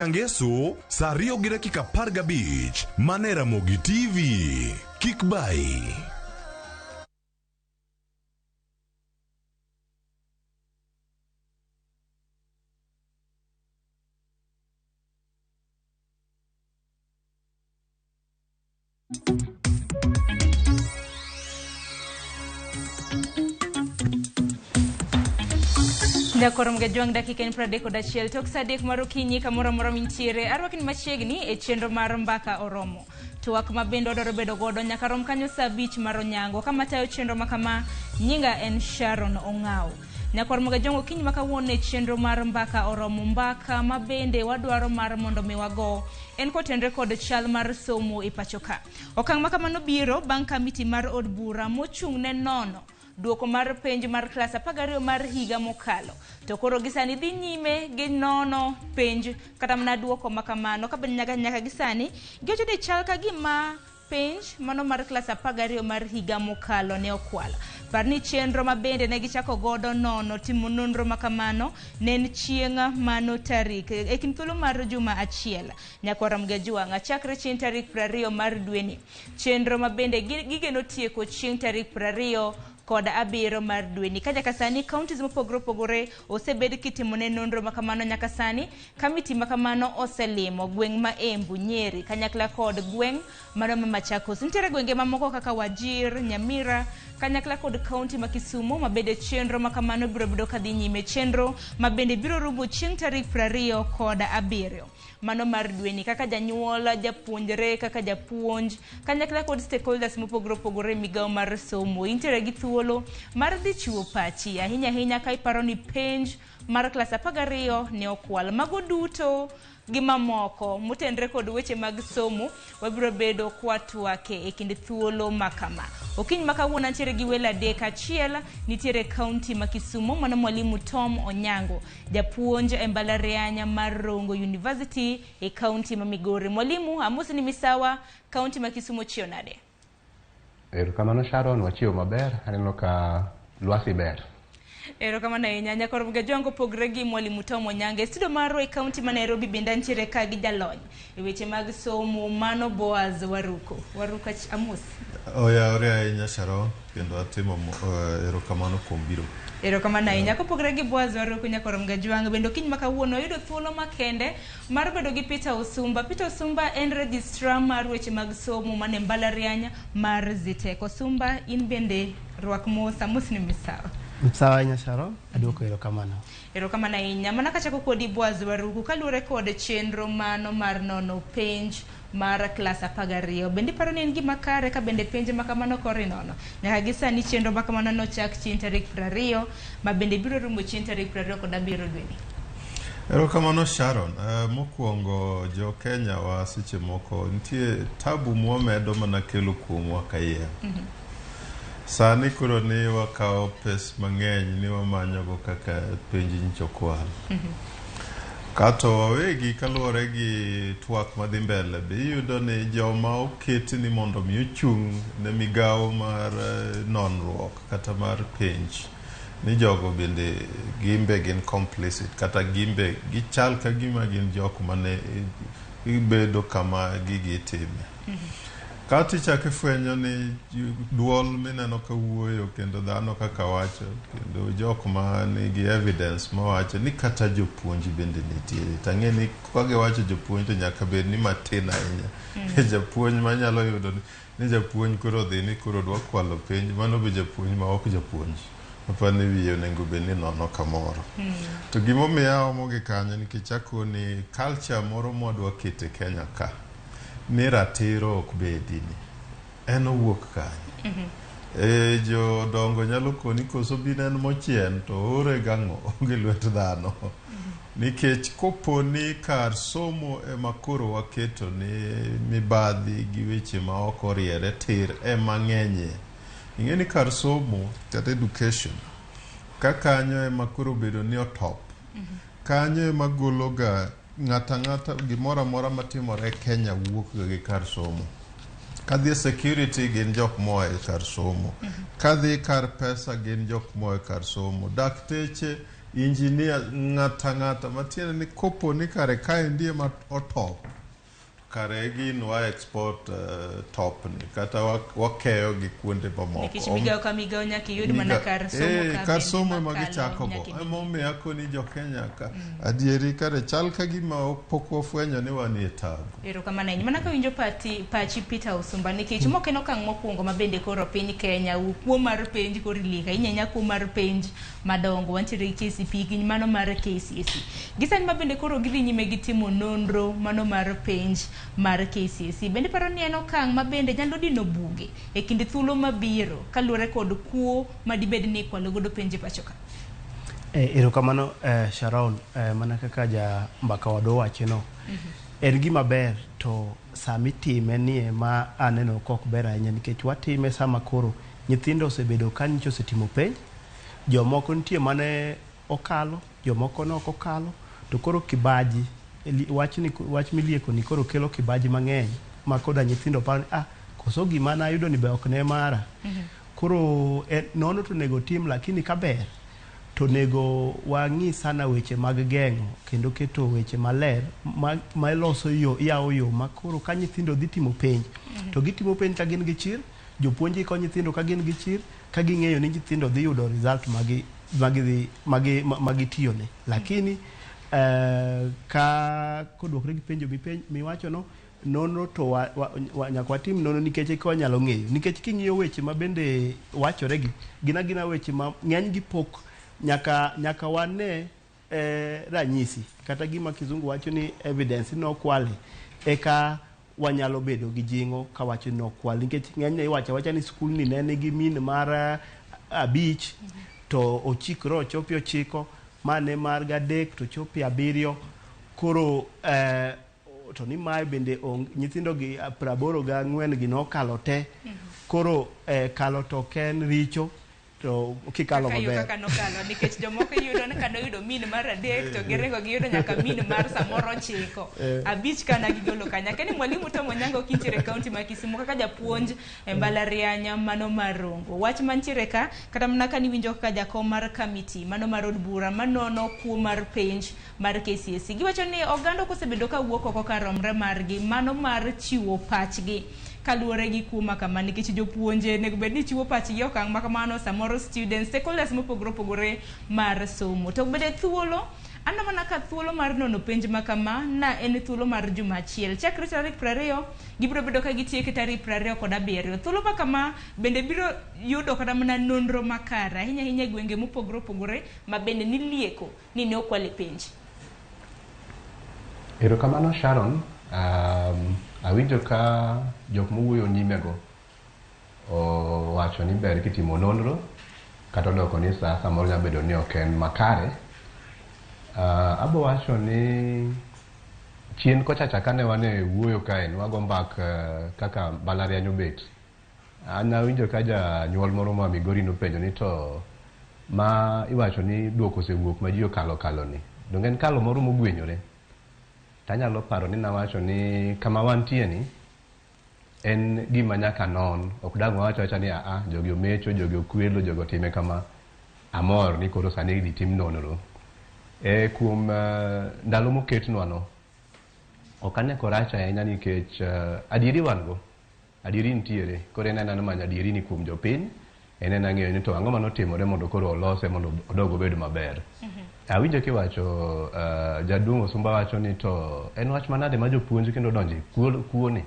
Angeso, saa 2:15 mane Ramogi TV. Kik bai. Dakoro mgajwang dakika ni pradeko da chiel tok sadek marokinyi kamora mora mintiere arwakin machiegni e chenro mar mbaka oromo tuak mabendo odoro bedo godo nyaka rom kanyo saa 5 mar onyango kama tayo chenro makama nyinga en Sharon Ong'awo nyakor mgajwang kinyi makawuone chenro mar mbaka oromo mbaka mabende wadwaro mar mondo miwago en kotenre kod chal mar somo e pachoka okang makamano biro bang kamiti mar od bura mochung ne nono duoko mar penj mar klas 12 mar higa mokalo to koro gisani dhi nyime gi nono penj kata mana duoko makamano ka ben nyaka gisani giwacho ni chal ka gima penj mano mar klas 12 mar higa mokalo ne okwala parni chenro mabende ne gichako godo nono timo nonro makamano nen chienga mano tarik e kind thuolo mar juma achiel nyakora mgajwang chakre chieng' tarik 20 mar dweni chenro mabende gigeno tieko chieng' tarik 20 kod 7 mar dweni ka nyaka sani counties mopogore osebed kitimo ne nonro makamano nyaka sani kamiti makamano oselimo gweng' ma Embu Nyeri kanyakla kod gweng' mano ma Machakos nitiere gwenge mamoko kaka Wajir Nyamira kanyakla kod county ma Kisumu mabede chenro makamano biro bedo kadhi nyime chenro mabende biro rumo chieng' tarik 20 kod 7 mano mar dweni kaka janyuola japuonjre kaka japuonj kanyakla kod stakeholders mopogore migao mar somo intere gi thuolo mar dhi chiwo pachi ahinya ka iparo ni penj mar klas 12 ne okwal mago duto gi mamoko motenre kod weche mag somo wabiro bedo kwatwake e kind thuolo makama okiny makawuono nitiere gi welo adek achiel nitiere county ma Kisumu mano mwalimu Tom Onyango japuonj e mbalariany mar Rongo University e county ma Migori mwalimu amusi ni misawa county ma Kisumu chionade Erokamano Sharon wachio maber aneno ka lwasi ber Erokamano ahinya nyakor mgajwango pogre gi mwalimu Tom Onyango studio maro e county ma Nairobi bende nitiere ka gi jalony e weche mag somo mano Boaz Waruko amus oya ore ahinya Sharon kendo atimo erokamano kuom biro Erokamano ahinya kopogre gi Boaz Waruko nyakor mgajwango bende kiny makawuono yudo thuolo makende mar bedo gi Peter Osumba en registrar mar weche mag somo mane mbalariany mar Zitek Osumba in bende rwak mos amus ni misawa Sawa nya Sharon aduoko erokamano ahinya mana kachako kodi Boaz Waruko kaluore kod chenro mano mar nono penj mar klas 12 bende paro ni en gima kare ka bende penj makamano kori nono nyaka gisani chenro makamano no chak chieng' tarik 20 ma bende biro rumo chieng' tarik 20 kod 7 dweni Erokamano Sharon mokwongo jo Kenya wa seche moko nitie tabu mwamedo mana kelo kuomwa kaye Sani kuro ni wakao pes mang'eny ni wamanyogo kaka penji nchokwal. Kato wawegi kaluore gi twak madhi mbele be iyudo ni joma oketi ni mondo mi ochung' ne migao mar nonruok kata mar penj ni jogo bende gimbe gin complicit kata gimbe gichal ka gima gin jok mane ibedo kama gigi time. Kati chake fwenyo ni duol mineno ka wuoyo kendo dhano kaka wacho kendo jok ma nigi evidence ma wacho ni kata jopuonj bende nitiere tang'e ni kage wacho jopuonj to nyaka bed ni matin ahinya japuonj manyalo yudo ni japuonj koro dhi ni koro dwa kwalo penj mano be japuonj ma ok japuonj apani wiyo nengo bed ni nono kamoro to gimomiyo omogi kanyo nikech akoni culture moro mwadwa kete Kenya ka ni ratiro ok bedini en owuok kanyo jo dongo nyalo koni koso binen mochien to ore gang'o onge lwet dhano nikech koponi kar somo makoro waketo ni mibadhi gi weche ma ok oriere tir mang'enye ing'eni kar somo kata education ka kanyo makoro bedo ni otop kanyo magolo ga ng'ata gimora mora matimore Kenya wuok gi kar somo kadhi security gin jok moe kar somo kadhi kar pesa gin jok moe kar somo dakteche injinia ng'ata matiende ni kopo ni kare kae ndiye ma otop kare gin wa export top ni kata wakeyo gi kuonde mamoko nikech migao ka migao nyaka yud mana kar somo kar somo ma gichakogo emomiyo akoni jo Kenya ka adieri kare chal ka gima pok wafwenyo ni wanie tabu. Erokamano ahinya. Mana kawinjo pachi Peter Osumba nikech moko en okang' mokwongo ma bende koro piny Kenya kuo mar penj koro ilika inyanya kuo mar penj madongo wantiere gi KCPE gi mano mar KCSE. Gisani ma bende koro gidhi nyime gi timo nonro mano mar penj mar KCSE. Bende paro ni en okang' ma bende nyalo dino buge e kinde thuolo mabiro kaluwore kod kuo ma dibed ni ikwalo godo penj pachoka. Erokamano Sharon, mana kaka ja mbaka wadwa wacheno. En gima ber to sami time nie ma aneno kok ber ahinya nikech watime sama koro nyithindo osebedo ka nyicho osetimo penj, jomoko nitie mane okalo, jomoko ne ok okalo, to koro kibaji wach milieko ni koro kelo kibaji mang'eny ma koda nyithindo paro koso gima nayudo ni be ok ne mara. Koro nono to nego tim lakini kaber to nego wang'i sana weche mag geng'o kendo keto weche maler ma loso yawo yo ma koro ka nyithindo dhi timo penj to gitimo penj ka gin gi chir, jopuonj ko nyithindo ka gin gi chir, ka ging'eyo ni nyithindo dhi yudo result magi tiyone. Lakini ka kodwokre gi penjo miwacho no nono to nyaka watim nono nikech eka wanyalo ng'eyo nikech king'iyo weche ma bende wachore gi gina weche ma ng'eny gi pok nyaka wane ranyisi kata gima kizungu wacho ni evidence no kwali eka wanyalo bedo gi jingo ka wacho no kwali nikech ng'eny iwacho ni skul ni ne nigi min mar 5 to ochikro ochopi 9 mane mar 3 to chopi 7 koro to ni mae bende nyithindo gi 84 gi nokalo te koro kalo to ken richo to kikalo maber kaka nokalo nikech jomoko yudo ni kano yudo min mar 3 to girengo giyudo nyaka min mar samoro 9 5 kana gigolo kanya kani mwalimu to monyango kintiere kaunti ma Kisumu kaka japuonj e mbalarianya mano marongo wach mantiere ka kata mna kani winjo kaka jakom mar committee mano mar od bura manono kuo mar penj mar KCSE giwacho ni oganda kosebedo ka wuok oko karomre margi mano mar chiwo pachgi kaluwore gi kuma kama nikech jopuonje nego bed ni chiwo pachgi okang' ma kamano samoro students stakeholders mopogore mar somo to bede thuolo ando mana ka thuolo mar nono penj ma kama na en thuolo mar juma achiel chakre tarik 20 gibiro bedo ka gitieke tarik 27 thuolo ma kama bende biro yudo kata mana nonro makara hinya gwenge mopogore ma bende nilieko ni ne okwale penj. Erokamano Sharon, awinjo ka jok mowuoyo nyimego wacho ni ber kitimo nonro kata doko ni samoro nyalo bedo ni ok en makare. Abo wacho ni chien kochacha kane wane wuoyo kaen wago mbak kaka mbalariany obet. An awinjo ka janyuol moro ma Migori nopenjo ni to ma iwacho ni duoko osewuok ma ji okalo ni donge en kalo moro mogwenyore. Tanyalo paro ni nawacho ni kama wantie ni en gima nyaka non ok dag wacho ni jogi omecho jogi okwelo jogi time kama amor ni koro sani di tim nonro kuom ndalo moketnwa no ok ane koracha ahinya nikech adieri wan go adieri nitiere koro en neno manyo adieri ni kuom jopiny en ng'eyo ni to ang'o manotimore mondo koro olose mondo odog obed maber. Awinjo kiwacho jaduong' Osumba wacho ni to en wach manade ma jopuonj kendo donje kuo ni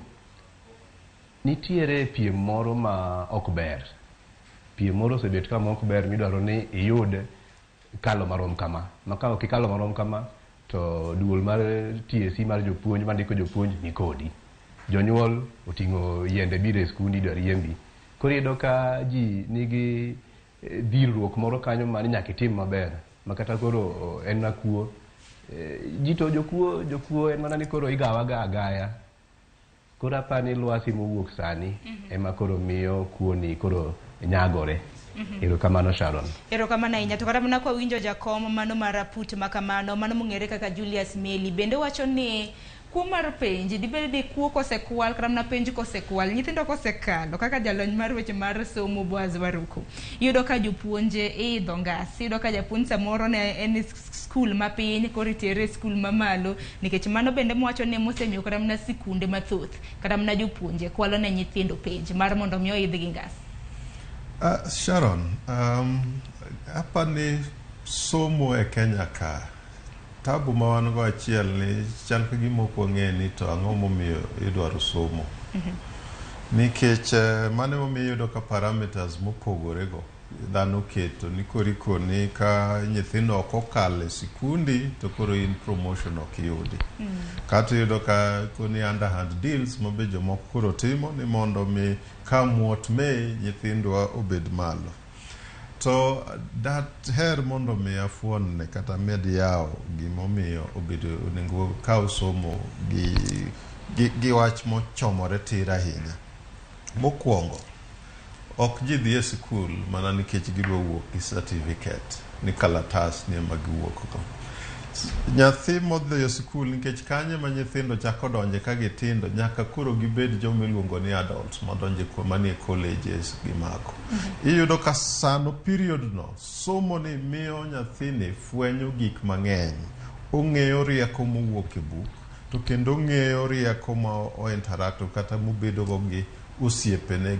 nitiere piem moro ma ok ber. Piem moro osebet kama ok ber midwaro ni iyud kalo marom kama. Ma ka ok ikalo marom kama to duol mar TSC mar jopuonj mandiko jopuonj ni kodi. Jonyuol oting'o yiende biro e skundi idwaro riembi. Koro iyudo ka ji nigi dhirruok moro kanyo ma nyaka itim maber. Makata koro en na kuo jito jokuo en mana ni koro igawaga agaya koro apani lwasi mowuok sani ema koro miyo kuo ni koro nyagore. Erokamano Sharon. Erokamano ahinya to kata mana kwa winjo jakom mano maraput makamano mano mong'ere kaka Julius Meli bende wacho ni kuo mar penji dibede kuo kosekwal kata na penji kosekwal nyithindo kosekalo kaka jalony mar weche mar somo Boaz Waruku yudo ka jopuonje idho ngas yudo ka japuonj samoro ne en skul mapiny koritiere skul mamalo nikech mano bende mwacho ne mosemiyo kata mna sikunde mathoth kata mna jopuonje kwalo ne nyithindo penji mar mondo miyo idh gi ngas. Sharon, hapa ni somo e Kenya ka tabu ma wan go achiel ni chal ka gima ok wang'e ni to ang'o momiyo idwaro somo. Nikech mane momiyo yudo ka parameters mopogore go dhano keto ni koriko ni ka nyithindo ok okale sikundi to koro in promotion ok yudi. Kata yudo ka koni underhand deals mabe jomoko koro timo ni mondo mi ka muot me nyithindwa obed malo. So that her mondo mi afuon ne kata med yao gimomiyo obedo onego kaw somo gi wach mochomore tira ahinya. Mokwongo ok ji dhi e skul mana nikech gidwa wuok gi certificate ni kalatas ni ema giwuok go. Nyathi modhi e skul nikech kanye ma nyithindo chako donje ka gitindo nyaka koro gibed joma iluongo ni adults modonje kuoma ni colleges gi mako. Iyudo ka sano period no somo ni miyo nyathini fwenyo gik mang'eny. Ong'eyo rieko mowuok e buk to kendo ong'eyo rieko ma o interact kata mobedo go gi osiepene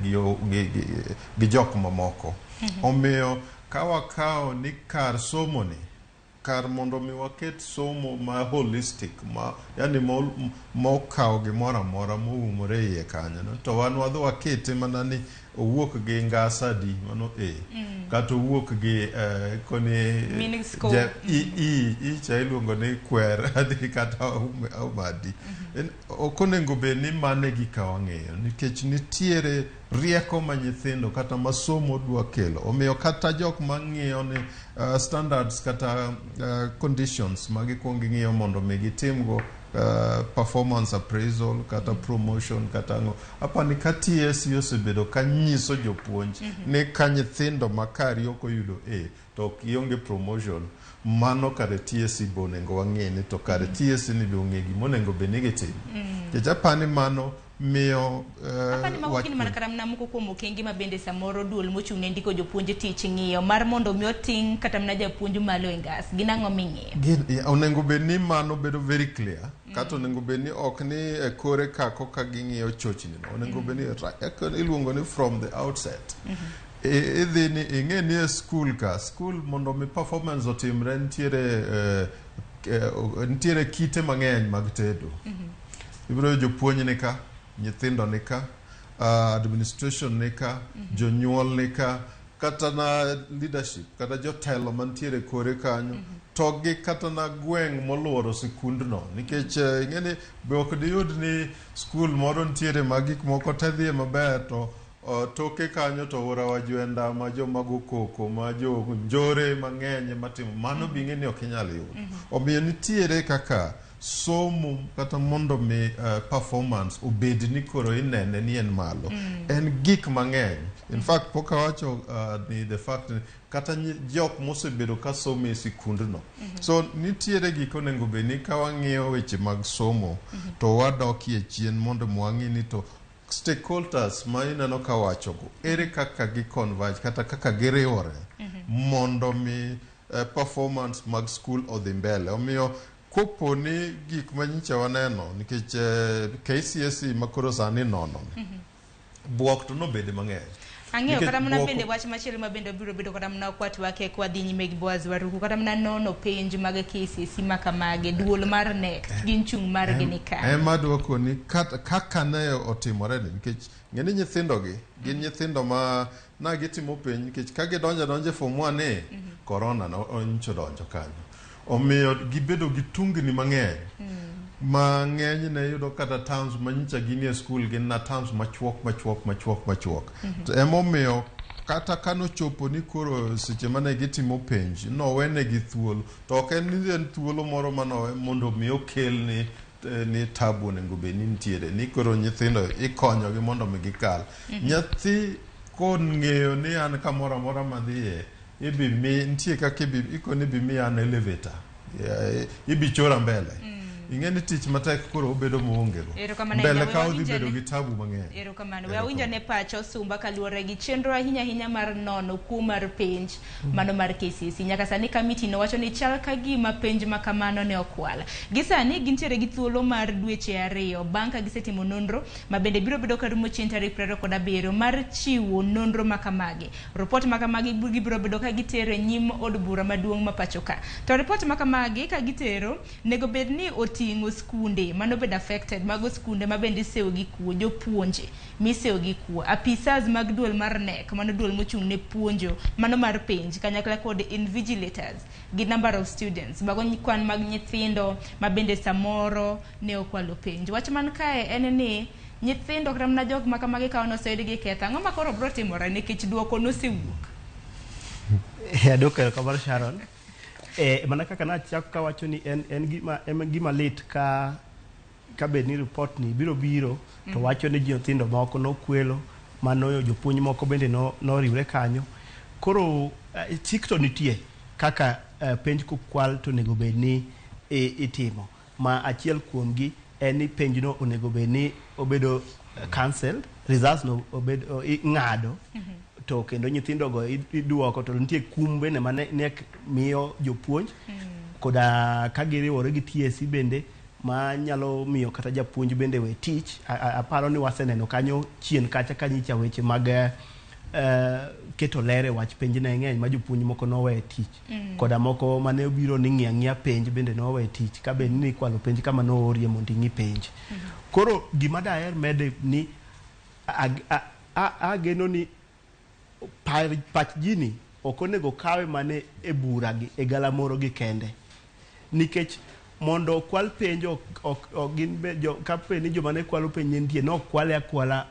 gi jok mamoko. Omiyo ka wakawo ni kar somo ni kar mondo mi waket somo ma holistic ma yani mokawo gimoro amora moumore iye kanyo no to wan wadho wakete mana ni owuok gi ngasa di mano kata owuok gi koni icha iluongo ni kwer adi kata umadi okonego be ni mane gi kawang'eyo nikech nitiere rieko ma nyithindo kata masomo dwa kelo. Omiyo kata jok mang'iyo ni standards kata conditions magikuongo ng'iyo mondo mi gitimgo performance appraisal kata promotion kata ngo apa ni ka TSC osebedo ka nyiso jopuonj ne ka nyithindo makari ok oyudo to kionge promotion mano kare TSC bonengo wang'e ni to kare TSC ni be ong'e gimonengo be negative japani mano miyo apani makini mana kata mna moko kuom okenge ma bende samoro duol mochung'ne ndiko jopuonje tich ng'iyo mar mondo miyo ting kata mna japuonj malo e ngas ginang'o ming'iyo onengo be ni mano bedo very clear kata onengo be ni ok ni kore kako ka ging'iyo chochni no onengo be ni iluongo ni from the outset idhi ni ing'e ni school mondo mi performance otimre nitiere kite mang'eny mag tedo ibiro jopuonj ni ka nyithindo nika administration nika jonyuol nika kata na leadership kata jotelo mantiere kore kanyo to gi kata na gweng moluoro sikundno nikech ing'eni be ok diyud ni skul moro ntiere magik moko tedhie maber to toke kanyo to ora wajwenda ma jomago koko ma jo njore mang'eny matimo mano bing'e ni ok inyal yud. Omiyo nitiere kaka somo kata mondo mi performance obed ni koro inene ni en malo en gik mang'eny. In fact poka wacho ni the fact kata jok mosebedo ka somo e sikundno so nitiere gik onego be ni ka wang'iyo weche mag somo to wadokie chien mondo mwang'i ni to stakeholders ma ineno ka wachogo ere kaka gi converge kata kaka giriwore mondo mi performance mag school odhi mbele. Omiyo kopo ni gik manyicha waneno nikech KCSE makoro sani nono buok to nobede mang'eny ang'eyo kata mna bende wach machielo ma bende biro bedo kata mna kwat wake kwa dhi nyime gi Boaz Waruku kata mna nono penj mag KCSE makamage duol mar nek gin chung mar gi nika ema dwoko ni kaka ne otimore nikech ng'eni nyithindogi gin nyithindo ma na gitimo penj nikech ka gidonje form 1 corona no oncho donjo kanyo. Omiyo gibedo gi tungni mang'eny ne yudo kata terms manyicha gini e skul gin na terms machuok to emomiyo kata kano chopo ni koro seche mane gitimo penj no wene gi thuolo to ok en thuolo moro mano mondo mi okel ni tabu onego be ni nitiere ni koro nyithindo ikonyo gi mondo mi gikal nyathi kon ng'eyo ni an kamoro amora madhiye ibi mi ntie kaka ikoni bi mi an elevator ibi chora mbele ing'eni tich matek koro obedo moongego mbele ka odhi bedo gi tabu mang'eny. Erokamano. We awinjo ne pacho Sumba kaluwore gi chenro ahinya mar nono kuo mar penj mano mar KCSE. Nyaka sani kamiti no wacho ni chal ka gima penj ma kamano ne okwal. Gisani gintiere gi thuolo mar dweche 2 bang' ka gisetimo nonro ma bende biro bedo karumo chieng' tarik 27 mar chiwo nonro makamagi. Report makamagi gibiro bedo ka gitero nyim od bura maduong' ma pachoka. To report makamagi ka gitero nego bed ni oting'o skunde mano bed affected, mago skunde ma bende isewo gi kuo, jopuonje misewo gi kuo, apisas mag duol mar NEC mano duol mochung' ne puonjo mano mar penj kanyakla kod invigilators gi number of students mago kwan mag nyithindo ma bende samoro ne okwalo penj. Wach man kae en ni nyithindo kata mana jok makamagi kawo noseyud gi ketho, ang'o ma koro biro timore nikech duoko nosewuok? Aduoko kamar Sharon. Mana kaka nachako kawacho ni en gima lit ka bed ni report ni biro to wacho ni nyithindo moko nokwelo mano jopuonj moko bende noriwre kanyo. Koro chik to nitie kaka penj kokwal to onego bed ni itimo. Ma achiel kuomgi en ni penj no onego bed ni obedo cancelled, results no obedo ng'ado. To kendo nyithindo go iduoko to nitie kumbe ne mane miyo jopuonj koda ka giriwore gi TSC bende ma nyalo miyo kata japuonj bende we tich. Aparo ni waseneno kanyo chien kacha kanyicha weche mag keto lere wach penj ne ng'eny ma jopuonj moko nowe tich koda moko mane obiro ni ng'iya penj bende nowe tich ka bende ni kwalo penj kama no orie mondo ing'i penj. Koro gima daher mede ni ageno ni pach jini okonego kawe mane e bura gi e galamoro gi kende, nikech mondo kwal penjo gin be ka ni joma ne kwalo penj nitie no kwale akwala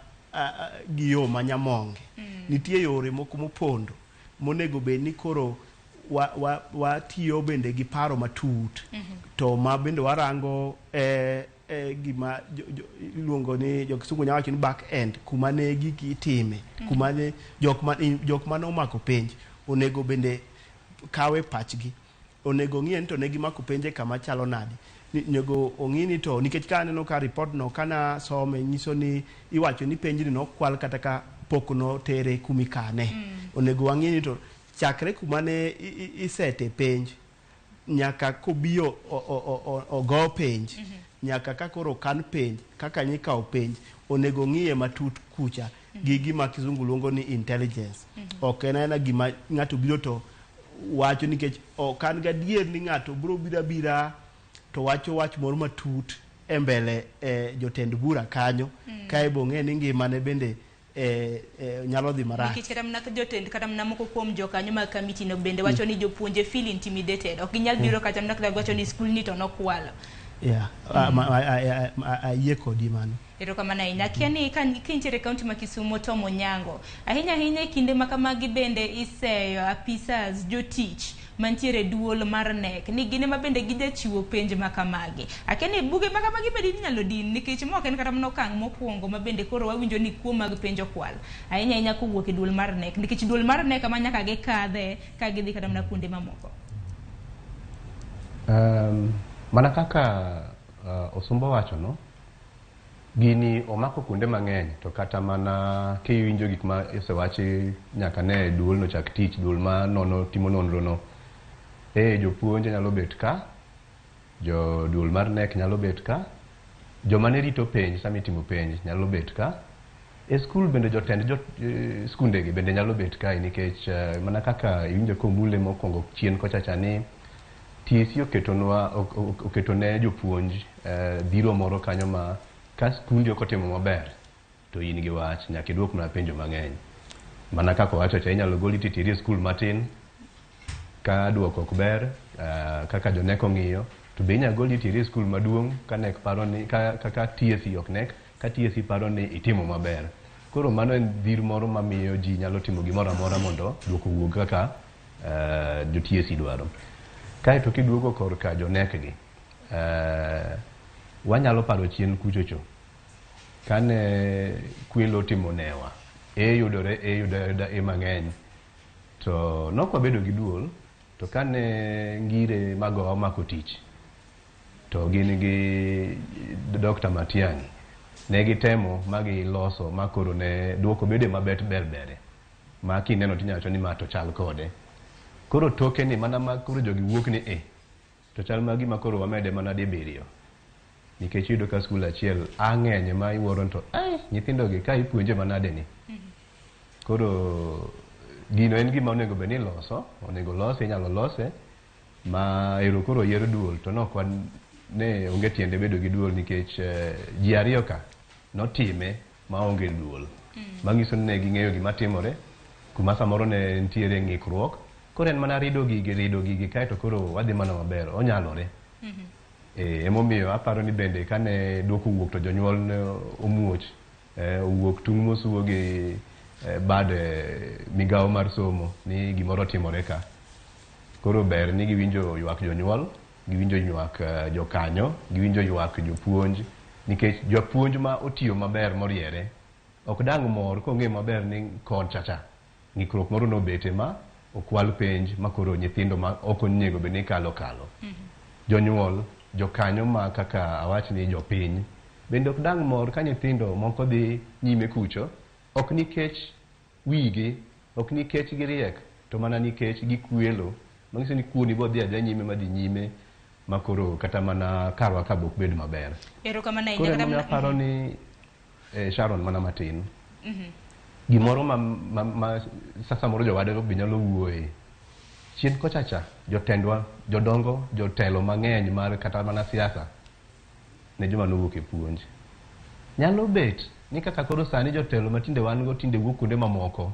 gi yo manyamonge. Nitie yore moko mopondo monego bed ni koro watiyo bende gi paro matut to ma bende warango gima iluongo ni jokisungu nyawacho ni back end kuma ne giki itime, kuma ne jok mane omako penj onego bende kawe pachgi, onego ng'ien to ne gimako penje kama chalo nadi, nego ong'ini to nikech ka aneno ka report no kana some nyiso ni iwacho ni penj ni nokwal kata ka pok no tere kumikane. Onego wang'ini to chakre kuma ne isete penj nyaka kobio ogo penj nyaka ka koro kan penj kaka nyikawo penj onego ng'iye matut kucha gi gima kizungu luongo ni intelligence. Ok en gima ng'ato biro to wacho nikech kan gadier ni ng'ato biro bira to wacho wach moro matut e mbele jotend bura kanyo kae bong'e ni ngimane bende nyalo dhi marach. Nikech kata mna jotend kata mna moko kuom jokanyo mag kamiti no bende wacho ni jopuonje feel intimidated. Ok ginyal biro kata mna wacho ni skul ni to nokwalo. Yeah, ayie kodi mano. Erokamano ahinya. Kia ni kintiere kaunti ma Kisumo to Onyango. Ahinya kinde makamagi bende iseyo apisas jotich mantiere duol mar NEC ni gine ma bende gijachiwo penj makamagi. Akeni buge makamagi bende inyalo din nikech mok en kata mno okang' mokwongo ma bende koro wawinjo ni kuo mag penjo kwal. Ahinya kowuok e duol mar NEC nikech duol mar NEC ma nyaka gikadhe ka gidhi kata mna kuonde mamoko. Mana kaka Osumba wacho no, gini omako kuonde mang'eny to kata mana kiwinjo gik ma osewachi nyaka ne duol no chak tich, duol ma nono timo nonro no. Jopuonje nyalo bet ka, jo duol mar NEC nyalo bet ka, joma ne rito penj sami timo penj nyalo bet ka. Skul bende jotend skunde gi bende nyalo bet ka nikech mana kaka iwinjo komule mokwongo chien kochacha ni TSC oketone jopuonj biro moro kanyo ma ka skundi ok otimo maber to in gi wach nyaka iduok na penjo mang'eny. Mana kaka wacho cha inyalo goli titiri skul matin ka duoko ok ber kaka joneko ng'iyo to be inyalo goli titiri skul maduong' ka NEC paro ni kaka TSC ok NEC ka TSC paro ni itimo maber. Koro mano en dhir moro mamiyo ji nyalo timo gimoro amora mondo duoko wuog kaka jo TSC dwaro. Kae to kiduogo korka jo NEC gi wanyalo paro chien kuchocho kane kwelo timo newa yudore mang'eny to nokwabedo gi duol to kane ngire magowa mako tich to gin gi Dr. Matiang'i ne gitemo magi loso makoro ne duoko bede mabet berbere ma kineno tinyacho ni ma to chal kode. Koro toke ni mana ma koro jogi wuok ni to chal magi makoro wamede mana dibiriyo. Nikech yudo ka skul achiel ang'enye ma iwuoro to nyithindo gi ka ipuonje manade ni. Koro gino en gima onego bed ni loso, onego lose, inyalo lose ma ero koro yiero duol to nok wan ne onge tiende bedo gi duol nikech ji ariyo ka notime ma onge duol. Mangiso ni ne ging'eyo gima timore kuma samoro ne nitiere ng'ikruok. Koro en mana rido gigi kae to koro wadhi mana maber, onyalore. Emomiyo aparo ni bende kane duoko wuok to jonyuol ne omuoch, owuok tung' mosuo gi bad migawo mar somo ni gimoro timore ka. Koro ber ni giwinjo ywak jonyuol, giwinjo ywak jokanyo, giwinjo ywak jopuonj, nikech jopuonj ma otiyo maber moriere ok dang' mor kong'e maber ni konchacha ng'ikruok moro nobete ma okwal penj makoro nyithindo ma ok onego bed ni kalo. Jonyuol, jokanyo ma kaka awach ni jopiny bende ok dang' mor ka nyithindo moko dhi nyime kucho, ok nikech wigi, ok nikech giriek, to mana nikech gikwelo. Mangiso ni kuoni bo dhi adhi nyime madhi nyime makoro kata mana karwa ka bok bed maber. Koro aparo ni Sharon mana matin. Gimoro ma sasa moro jowadego bi nyalo wuoye. Chien kochacha jotendwa, jodongo, jotelo mang'eny mar kata mana siasa ne joma nowuok e puonj. Nyalo bet ni kaka koro sani jotelo matinde wan go tinde wuok kuonde mamoko.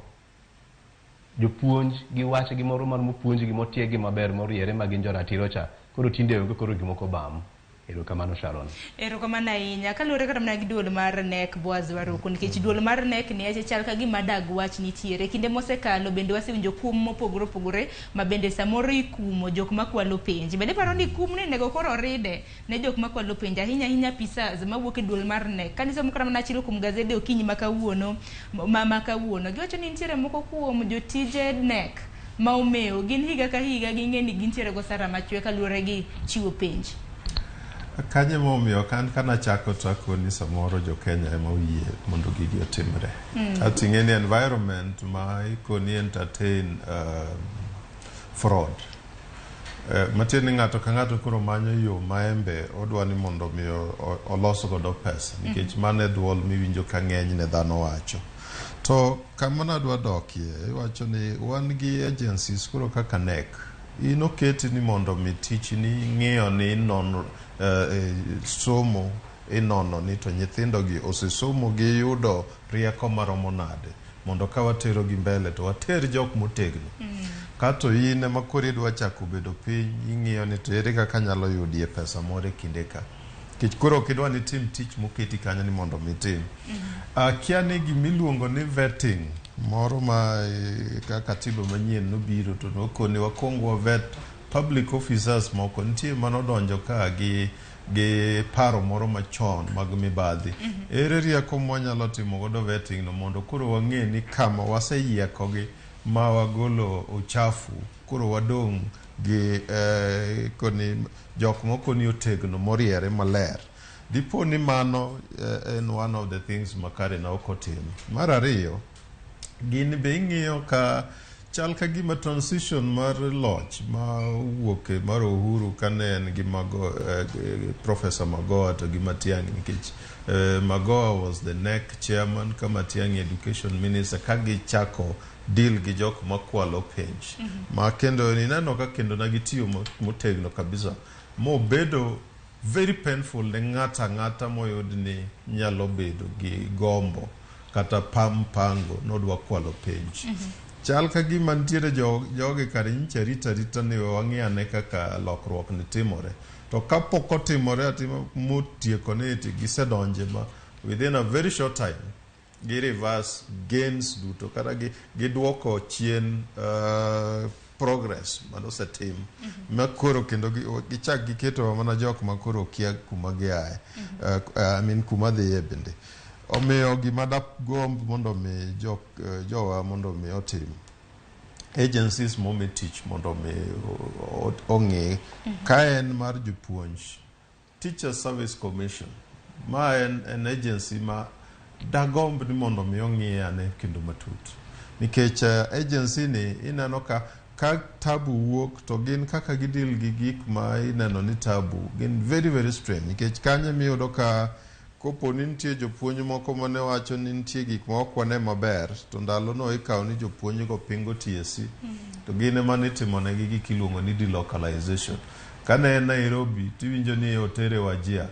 Jopuonj gi wach gimoro mar mopuonj gi motiegi maber moriere ma gin joratiro cha. Koro tinde onge koro gimoko bam. Erokamano Sharon. Erokamano ahinya. Kaluwore kata mana gi duol mar NEC Boaz Waruku, nikech duol mar NEC ni ache chal ka gima dag wach nitiere. Kinde mosekalo bende wasewinjo kum mopogore opogore ma bende samoro ikumo jok makwalo penj. Bende paro ni kum ni nego koro ride ne jok makwalo penj. Ahinya pisas mawuok e duol mar NEC. Kanisomo kata mana chilo kum gazede okinyi makawuono. Giwacho ni nitiere moko kuom jotije NEC ma omeo gin higa ka higa ging'e ni gintiere gosara machwe kaluwore gi chiwo penj. Kanye momiyo kana chako tako ni samoro jo Kenya ema oyie mondo gigi otimre. Ating'e ni environment ma ikoni entertain fraud. Matieni ng'ato ka ng'ato koro manyo yo maembe odwa ni mondo miyo olos godo pesa. Nikech mane duol miwinjo ka ng'eny ne dhano wacho. To kamana dwa dokie, iwacho ni wan gi agencies kuro kaka NEC. Inoketi ni mondo mi tich ni ng'iyo ni non somo inono ni to nyithindo gi osesomo gi yudo rieko maromo nade mondo ka watero gi mbele to water jok motegno. Kato in ema koro idwa chako bedo piny ing'iyo ni to ere kaka nyalo yudie pesa moro kinde ka. Kich koro kidwa ni tim tich moketi kanyo ni mondo mitim. Kia ni gimiluongo ni vetting moro ma kaka tibo manyien nobiro to nokoni wakongo vet public officers moko nitie manodonjo ka gi paro moro machon mag mibadhi. Ere rieko mwanyalo timo godo vetting no mondo koro wang'e ni kama waseyieko gi ma wagolo uchafu koro wadong' gi koni jok moko ni otegno moriere maler. Dipo ni mano en one of the things makare na okotim. Mar ariyo, gin be ing'iyo ka chal ka gima transition mar loch ma wuoke mar Uhuru kane en gi Professor Magoha to gi Matiang'i, nikech Magoha was the NEC chairman ka Matiang'i education minister ka gichako deal gi jok makwalo penj. Ma kendo ni neno ka kendo na gitiyo motegno kabisa. Mo bedo very painful ne ng'ata moyud ni nyalo bedo gi gombo kata pango nodwa kwalo penj. Chal ka gima nitiere joge kare nyicha rita ni wang'iyane kaka lokruok ni timore. To kapok otimore atima motieko ni gisedonje ma within a very short time gi reverse gains duto kata giduoko chien progress manosetim. Makoro kendo gichak giketo mana jok makoro kia kuma giae. Kuma dhiye bende. Omiyo gima gomb mondo mi jowa mondo mi otim. Agencies momi tich mondo mi ong'e ka en mar jopuonj Teacher Service Commission. Ma en agency ma dagomb ni mondo mi ong'iye ane kendo matut. Nikech agency ni ineno ka tabu wuok to gin kaka gidil gi gik ma ineno ni tabu gin very very strange. Nikech kanye miyudo ka kopo ni nitie jopuonj moko mane wacho ni nitie gik ma ok wane maber to ndalo no ikawo ni jopuonj go pingo TSC to gin ema nitimonegi gik iluongo ni delocalization. Kane Nairobi tiwinjo ni otere Wajia.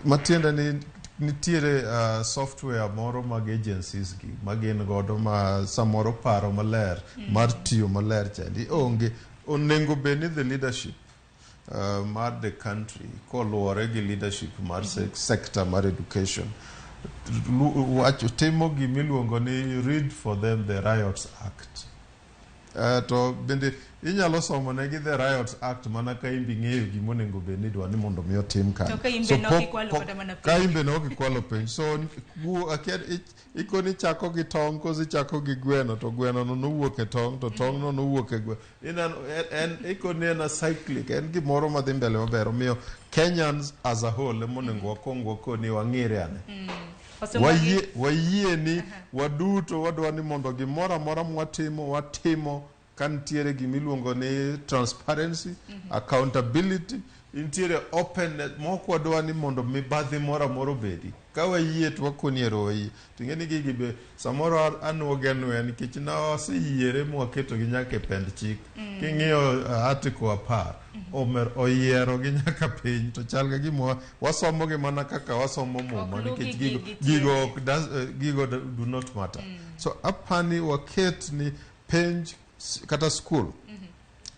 Matiende ni nitiere software moro mag agencies gi magin godo ma samoro paro maler mar tiyo maler chandi onge onengo beni the leadership mar the country koluwore gi leadership mar sector mar education wacho timo gimiluongo ni read for them the Riots Act. To bende inyalo somo negi the Riots Act mana ka imbi ng'eyo gimonego beni dwa ni mondo mi otim kan. To ka imbe no kikwalo kata mana ka imbe no kikwalo piny. So ikoni chako gi tong kozi chako gi gweno to gweno no nowuok e tong to tong no nowuok e gweno. Ikoni en a cyclic en gimoro madhi mbele maber omiyo Kenyans as a whole monego wakwong wakoni wang'ire ane. Wayie ni waduto wadwa ni mondo gimoro amora watimo kantiere gimiluongo ni transparency, accountability, intiere openness moko wadwa ni mondo mibadhi moro amora obedi. Ka wayie to wakoniero wayie. Ting'eni gigi be samoro anwogenwe nikech na waseyiere mwaketo gi nyaka e pend chik. King'iyo article 10 oyiero gi nyaka piny to chal ga gimo wasomo gi mana kaka wasomo muma nikech gigo do not matter. So apani waket ni penj kata school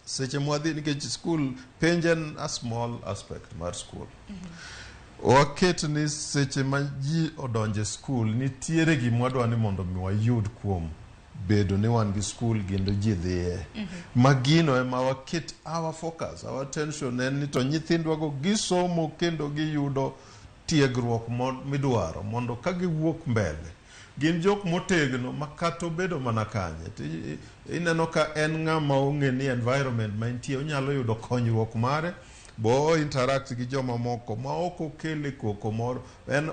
seche mwadhi nikech school penj en a small aspect mar school. Waket ni seche ma ji odonje school nitiere gimwadwa ni mondo mi wayud kuom bedo ni wan gi school gendo ji dhiye. Magino ema waket our focus, our attention en ni to nyithindwa go gisomo kendo giyudo tiegruok midwaro mondo ka giwuok mbele gin jok motegno makato bedo mana kanye. Ineno ka en ng'ama ong'e ni environment ma intie onyalo yudo konyruok mare bo interact gi joma moko ma ok okele koko moro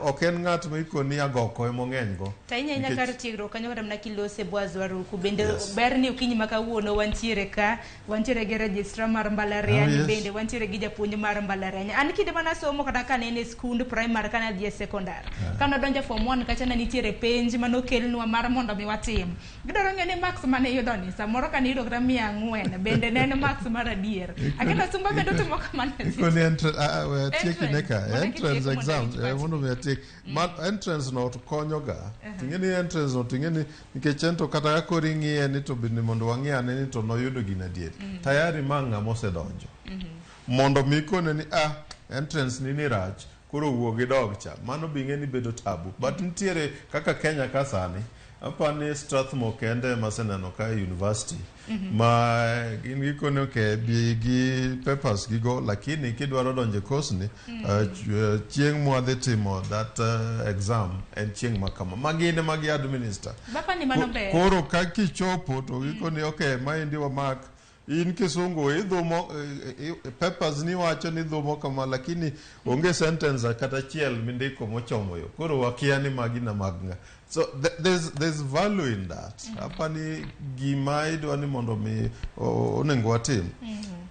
ok en ng'at ma ikoni agoko emong'eny go. Tainya nyaka tiegruok kanyo kata mana kilose bwazwaruku bende ber ni okinyi ma kawuono wantiere gi registrar mar mbalariany bende wantiere gi japuonj mar mbalariany. An kinde mana somo kata ka ne en skund primary kana dhi e secondary. Kana donjo form 1 kacha na nitiere penj manokelnwa mar mondo mi watim. Gidwaro ng'e ni marks mane yudo ni samoro kan yudo kata 400 bende ne en marks mar adier. Akenda sumba bende timo kamano. Ikoni entrance exams mondo mi atik entrance no to konyo ga. Ting'eni entrance no ting'eni nikech ento kata ka ring'iye ni to bende mondo wang'iyane ni to noyudo gina dier. Tayari manga mosedonjo. Mondo mi ikone ni entrance ni rach koro wuog gi dog cha mano bing'e ni bedo tabu. But nitiere kaka Kenya ka sani apani Strathmore kende maseneno ka university ma gin gikone ke gi papers gigo lakini kidwaro donje course ni chieng' mwadhi timo that exam en chieng' makama magine magi administer koro ka kichopo to gikone okay maendi wa mark in kisungu idhumo papers ni wacho ni dhumo kama lakini onge sentence kata chiel mindiko mochomo yo koro wakia ni magina magna. So there's value in that. Apani gima idwa ni mondo mi onengo watim.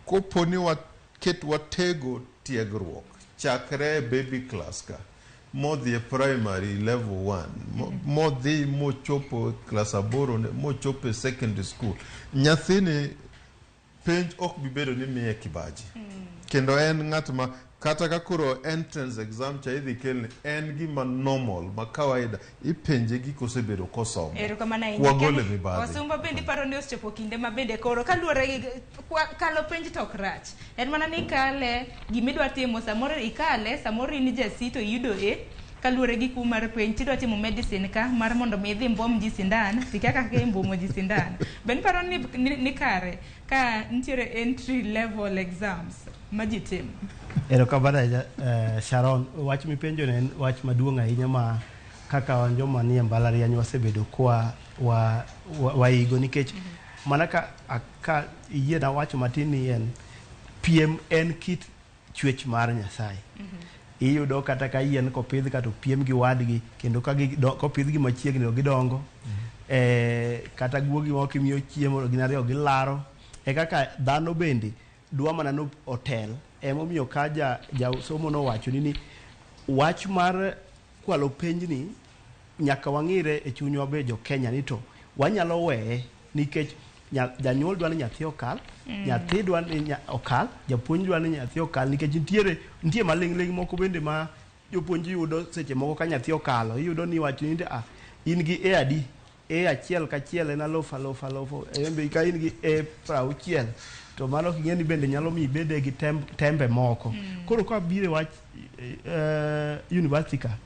Koponi watego tiegruok chakre baby class ka modhi primary level 1 modhi mochopo class 8 mochopo secondary school nyathini penj ok bibedo ni miye kibaji. Kendo en ng'at ma kata ka koro entrance exam cha idhi kelni en gima normal ma kawaida ipenje gi kosebedo kosomo. Wagole mibadhi. Osumba bende paro ni osechopo kinde ma bende koro kaluwore gi kalo penj to ok rach. En mana ni kale gimidwa timo samoro ikale samoro in jasito iyudo kaluwore gi kuma mar penj tidwa timo medicine ka mar mondo mi idhi mbom ji sindan tikaka ke mbomo ji sindan. Ben paro ni kare ka nitiere entry level exams majitim. Erokamano Sharon, wach mipenjo ne en wach maduong' ahinya ma kaka wan joma nie mbalariany wasebedo kwa waigo nikech mana ka yie na wacho matin ni en piem en kit chwech mar Nyasaye. Iyudo kata ka yien kopidh kata piem gi wadgi kendo ka kopidh gi machiegni gidongo. Kata guogi moko imiyo chiemo gin ariyo gilaro. Kaka dhano bende dwa mana no otel. Emomiyo ka somo nowacho ni wach mar kwalo penj ni nyaka wang'ire e chunywa be jo Kenya ni to wanyalo weye nikech janyuol dwa ni nyathi okal, nyathi dwa ni okal, japuonj dwa ni nyathi okal nikech nitie maling'ling moko bende ma jopuonj yudo seche moko ka nyathi okalo iyudo ni wacho ni in gi A adi, A achiel kachiel en aluf embe ka in gi A 60 to mano king'e ni bende nyalo mi bede gi tembe moko. Koro ka bire wach university ka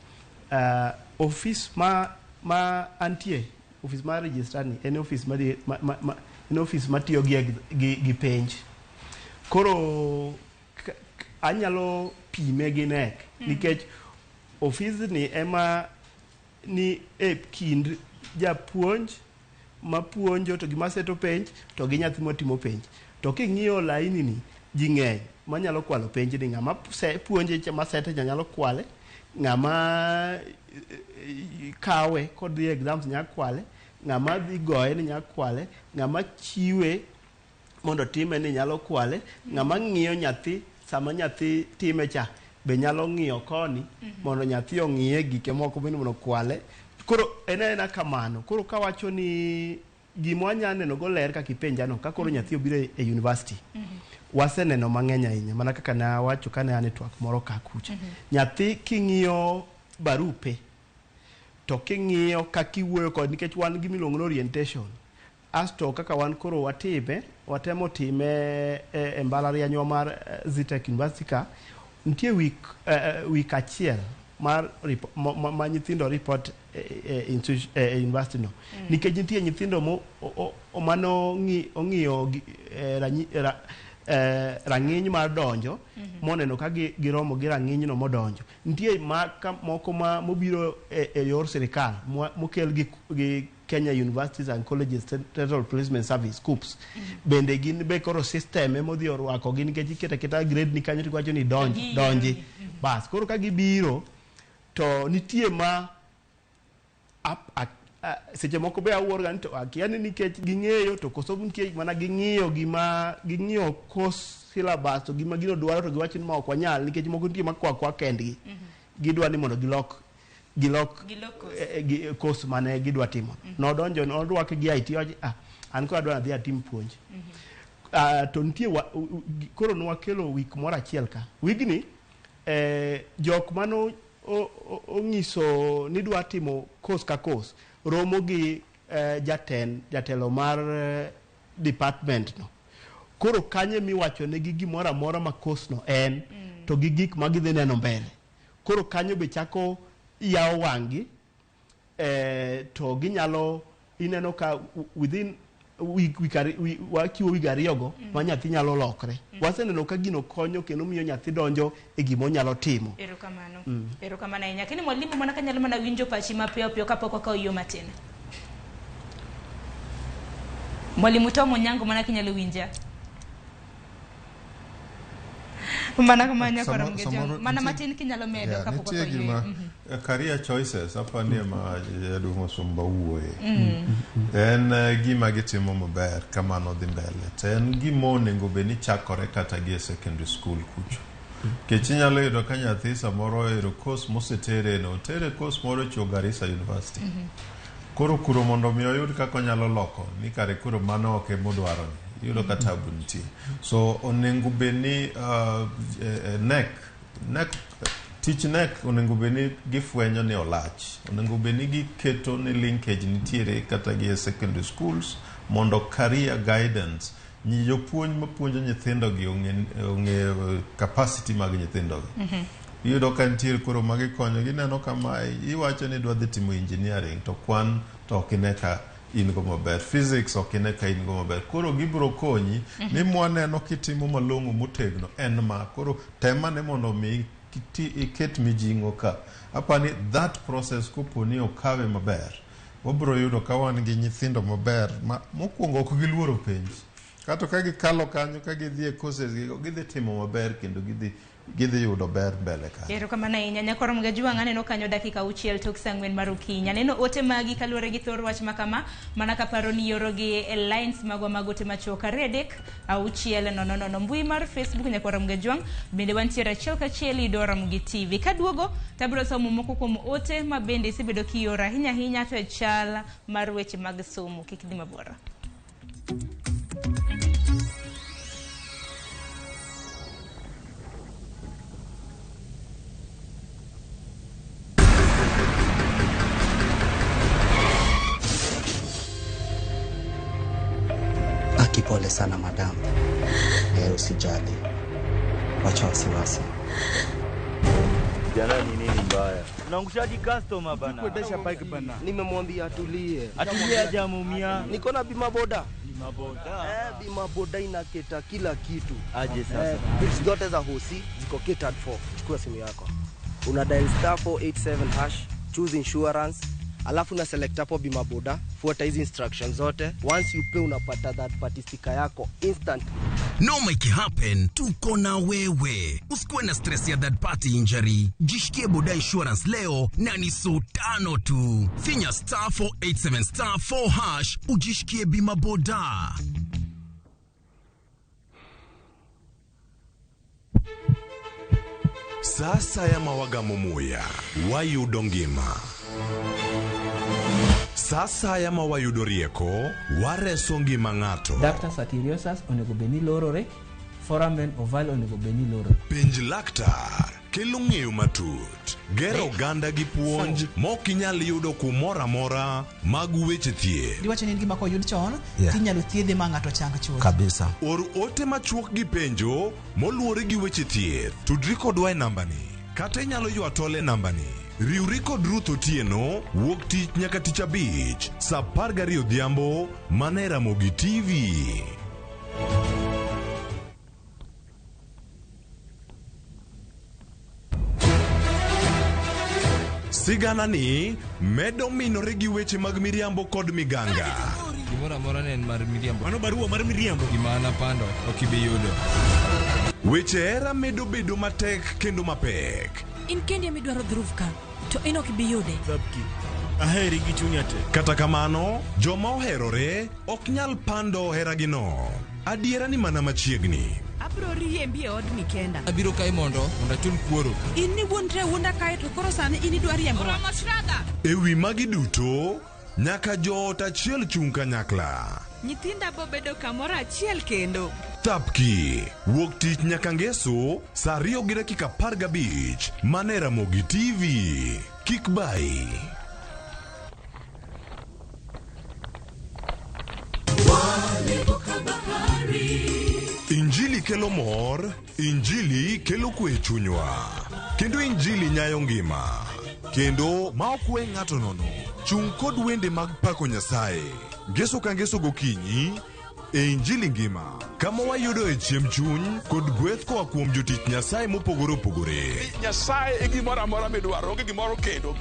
office ma antie office mar registrar ni en office matiyo gi penj. Koro anyalo pime gi nek nikech office ni ema ni e kind japuonj mapuonjo to gima seto penj to gi nyathi motimo penj. To king'iyo laini ni ji ng'eny manyalo kwalo penj ni ng'ama puonje ma sete nyalo kwale, ng'ama kawe kod dhi exams nya kwale, ng'ama dhi goye ni nya kwale, ng'ama chiwe mondo time ni nyalo kwale, ng'ama ng'iyo nyathi sama nyathi time cha be nyalo ng'iyo koni mondo nyathi ong'iye gike moko bende mondo kwale. Koro ena kamano. Koro kawacho ni gima anya neno go ler kaka ipenjano ka koro nyathi obiro e university. Waseneno mang'eny ahinya mana kaka na wacho kane ane twak moro ka kucha. Nyathi king'iyo barupe to king'iyo kaka iwuoyo kod nikech wan gi miluongo orientation. Asto kaka wan koro watemo time e mbalarianywa mar Zitek University ka nitie week achiel mar ma nyithindo report university no. Nikech nitie nyithindo mano ong'iyo rang'iny mar donjo moneno ka giromo gi rang'iny no modonjo. Nitie moko mobiro e yor sirikal mokel gi Kenya Universities and Colleges Central Placement Service KUPS. Bende gin be koro system modhi orwako gin nikech iketa grade ni kanyo tikwacho ni donji. Bas koro ka gibiro to nitie ma seche moko be awuorga ni to akiani nikech ging'eyo to koso nitie mana ging'iyo course syllabus to gima gino dwaro to giwacho ni ma ok wanyal nikech moko nitie makwa kendgi. Gidwa ni mondo gilok course mane gidwa timo. Nodonjo nodwake gi IT an ko adwa dhi atim puonj. To nitie koro nwakelo week moro achiel ka. Wigni jok mano ong'iso ni dwa timo course ka course romo gi jatelo mar department no. Koro kanye miwacho ne gi gimoro amora ma course no en to gi gik ma gidhi neno mbele. Koro kanyo be chako yawo wang'i to ginyalo ineno ka within wachiwo wig ariyogo ma nyathi nyalo lokre. Waseneno ka gino konyo kendo miyo nyathi donjo e gima onyalo timo. Erokamano ahinya. Lakini mwalimu mana kanyalo mana winjo pachi mapiyo piyo kapok wakawo yo matin. Mwalimu Tom Onyango mana kinyalo winja. Mana kamanya kwa Ramogi mana matin kinyalo medo kapok wakawo yo. Career choices hapa ndiye ma yadumo somba uwe. En gima gitimo maber kama no dhi mbele. En gima onego beni chakore kata gi secondary school kucho. Kech inyalo yudo ka nyathi samoro ero course mosetere no tere course moro Garissa University. Koro kuro mondo mi oyud kaka onyalo loko ni kare kuro mano ok emodwaro ni yudo kata bunti. So onego beni tich nek onego beni gifwenyo ni olach. Onego beni giketo ni linkage nitiere kata gi secondary schools mondo career guidance ni jopuonj mapuonjo nyithindo gi ong'e capacity mag nyithindo gi. Yudo ka nitiere koro magi konyo gineno kama iwacho ni dwa dhi timo engineering to kwan to kineka in go maber, physics okineka in go maber. Koro gibro konyi ni mwaneno kitimo malong'o motegno en ma koro tema ne mondo mi iket mijing'o ka. Apani that process koponi okawe maber wabro yudo ka wan gi nyithindo maber mokwongo ok giluoro penj. Kato ka gikalo kanyo ka gidhi e courses gidhi timo maber kendo gidhi yudo ber mbele ka. Ero kama na inya nyakoro mga juang aneno kanyo dakika 6 tok sangwen mar okinyi. Aneno ote magi kaluore gi thor wach makama mana kaparo ni yoro gi e lines magwa magote machoka redek au chiel no mbui mar Facebook nyakoro mga juang bende wantiere Chal kachiel ido Ramogi TV. Kaduogo tabro somo moko kuom ote ma bende isebedo kiora hinya to e Chal mar weche mag somo kik dhi mabora. Pole sana madam. Usijali. Wacha wasiwasi. Jana ni nini mbaya? Unaangushaji customer bana. Kuendesha bike bana. Nimemwambia atulie. Atulie aje amumia. Niko na bima boda. Bima boda. Bima boda inaketa kila kitu. Aje sasa. Bills zote za hosi ziko catered for. Chukua simu yako. Una dial *487#, choose insurance. Alafu na select hapo bima boda, fuata hizi instructions zote. Once you pay unapata that party sticker yako instant. No make it happen, tuko na wewe. Usikuwe na stress ya third party injury. Jishikie boda insurance leo na ni sultano tu. Finya *487*4# ujishikie bima boda. Sasa ya mawaga momuya, wayudo ngima. Sasa ya mawayudo rieko, wareso ngima ng'ato. Ductus arteriosus onego beni lorore, foramen oval onego beni lorore. Penj laktar, kelo ng'eyo matut. Gero ganda gi puonj, mok inyal yudo kumora mora mag weche thieth. Diwacho ni ngima ko yud chon, tinyalo thiedhe ma ng'ato chang chuth. Kabisa. Or ote machuok gi penjo, moluore gi weche thieth. Tudri kodwa e nambani. Kata inyalo ywa tole nambani. Riuri kod Ruth Otieno, wuok tich nyaka tich abich, saa 12 odhiambo, mana e Ramogi TV. Sigana ni medo minore gi weche mag miriambo kod miganga. Gimora mora ne mar miriambo. Mano barua mar miriambo. Gimana pando okibiyudo. Weche era medo bedo matek kendo mapek. In kendi midwaro dhurufka to ino kibiyude. Zabki. Aheri gi chunya te. Kata kamano, joma oherore ok nyal pando heragino. Adiera ni mana machiegni. Abro riembi e od mikenda. Abiro kai mondo achul kuoro. In ni wuonre wunda kae to koro sani in idwar riembo. Ora mashrada. Ewi magi duto, nyaka joot achiel chung kanyakla. Nyithinda bo bedo kamoro achiel kendo. Tapki, wuok tich nyaka ngeso, saa 2:15, mana e Ramogi TV. Kik bai. Injili kelo mor, injili kelo kwe chunywa. Kendo injili nyayo ngima. Kendo ma okwe ng'ato nono. Chung kod wende mag pako Nyasaye. Ngeso ka ngeso gokinyi, e injili ngima. Kama wayudo e chiem chuny kod gweth koa kuom jotich Nyasaye mopogore opogore. Nyasaye e gimoro amora midwaro, onge gimoro kendo.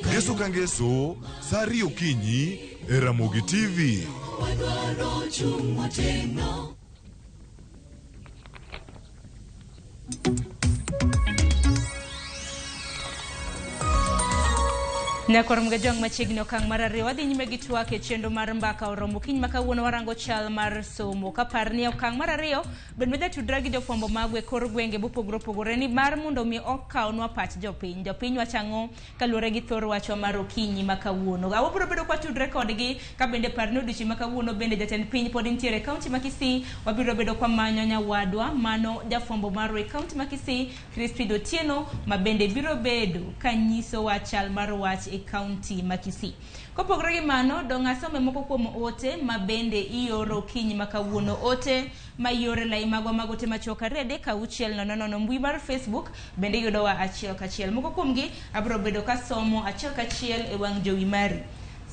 Ngeso ka ngeso, saa 2 okinyi e Ramogi TV. Nyakoro mga jong machiegni okang mar ariyo wadhi nyime gi twak e chenro mar mbaka oromo kiny makawuono warango chal mar somo kapar ni okang mar ariyo bed medha tudra gi jofwambo mag e kor gwenge mopogore opogore ni mar mondo mi okawnwa pach jopiny wachang'o kaluwore gi thor wachwa mar okinyi makawuono. Wabiro bedo kwa tudre kodgi ka bende par ni odiochieng' makawuono bende jatend piny pod nitiere e kaunti ma Kisii. Wabiro bedo kwa manyo nyawadwa mano jafwambo mar e kaunti ma Kisii Crispin Otieno ma bende biro bedo kanyiso wa chal mar wach e kaunti ma Kisii. Kopogore gi mano, donga some moko kuom ote ma bende ioro okinyi makawuono. Ote ma iore lai magwa magote machoka rede ka 600 mbui mar Facebook bende yudo wa achiel kachiel. Moko kuomgi abro bedo ka somo achiel kachiel e wang' jowi mari.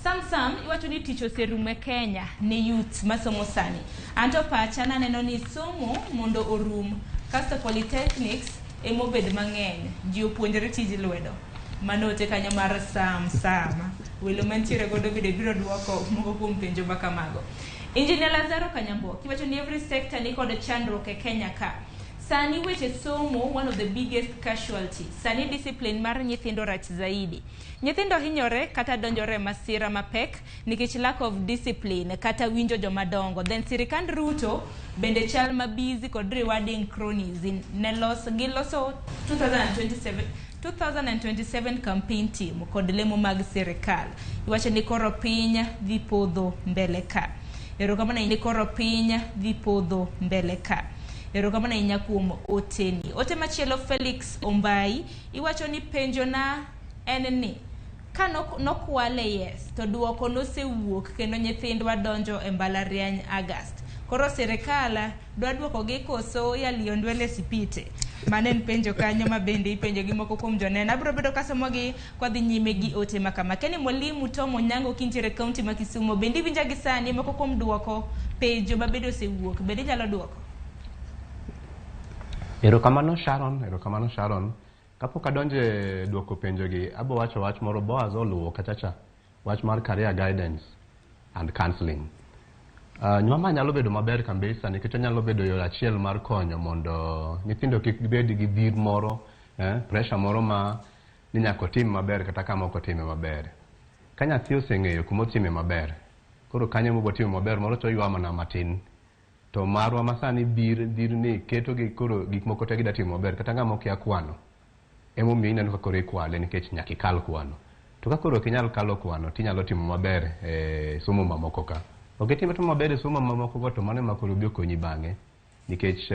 Sam iwacho ni tich oserumo e Kenya ne youth masomo sani. Anto pacha naneno ni somo mondo orum kasto polytechnics emobed mang'eny ji opuonjore tij lwedo. manote kanyo mar sama welo mantiere godo biro duoko moko kuom penjo makamago. Engineer Lazaro Kanyambo, kiwacho ni every sector ni kod chandruok e Kenya ka. Sani weche somo one of the biggest casualties. Sani discipline mar nyithindo rach zaidi. Nyithindo hinyore kata donjore masira mapek nikech lack of discipline kata winjo jomadongo. Then sirikand Ruto bende chal mabizi kod rewarding cronies giloso 2027 campaign team kod lemo mag sirikal. Iwacho ni koro piny dhi podho mbele ka. Erokamano ni koro piny dhi podho mbele ka. Erokamano inya kuom oteni. Ote machielo Felix Ombai iwacho ni penjo na en ni ka nokwale yes to duoko nosewuok kendo nyithindwa donjo e mbalariany August. Koro sirikal dwa duoko gi koso yaliondwele sipite. Manen penjo kanyo mabende ipenjo gi moko kuom jonena. Abro bedo kasomo gi kwa dhi nyime gi ote makama. Keni mwalimu Tomo Nyango kintiere kaunti ma Kisumo bende winja gi sani moko kuom duoko penjo mabedo osewuok bende nyalo duoko. Erokamano Sharon. Kapok adonje duoko penjo gi, abo wacho wach moro Boaz oluwo kachacha. Wach mar career guidance and counseling. Nyama nyalo bedo maber kabisa nikech nyalo bedo yo achiel mar konyo mondo nyithindo kik bed gi dhir moro, pressure moro ma ni nyako tim maber kata kama ok otime maber. Ka nyathi oseng'eyo kuma otime maber, koro kanyo mobo timo maber moro to ywa mana matin. To marwa masani dhir ni keto gi koro gik moko te gida timo maber kata ng'ama okia kwano. Emo miyo ineno ka koro ikwale nikech nyaka ikal kwano. To ka koro kinyal kalo kwano tinyalo timo maber somo mamoko ka. Oketimo to maber e somo mamoko go to mano ma koro biro konyi bang'e nikech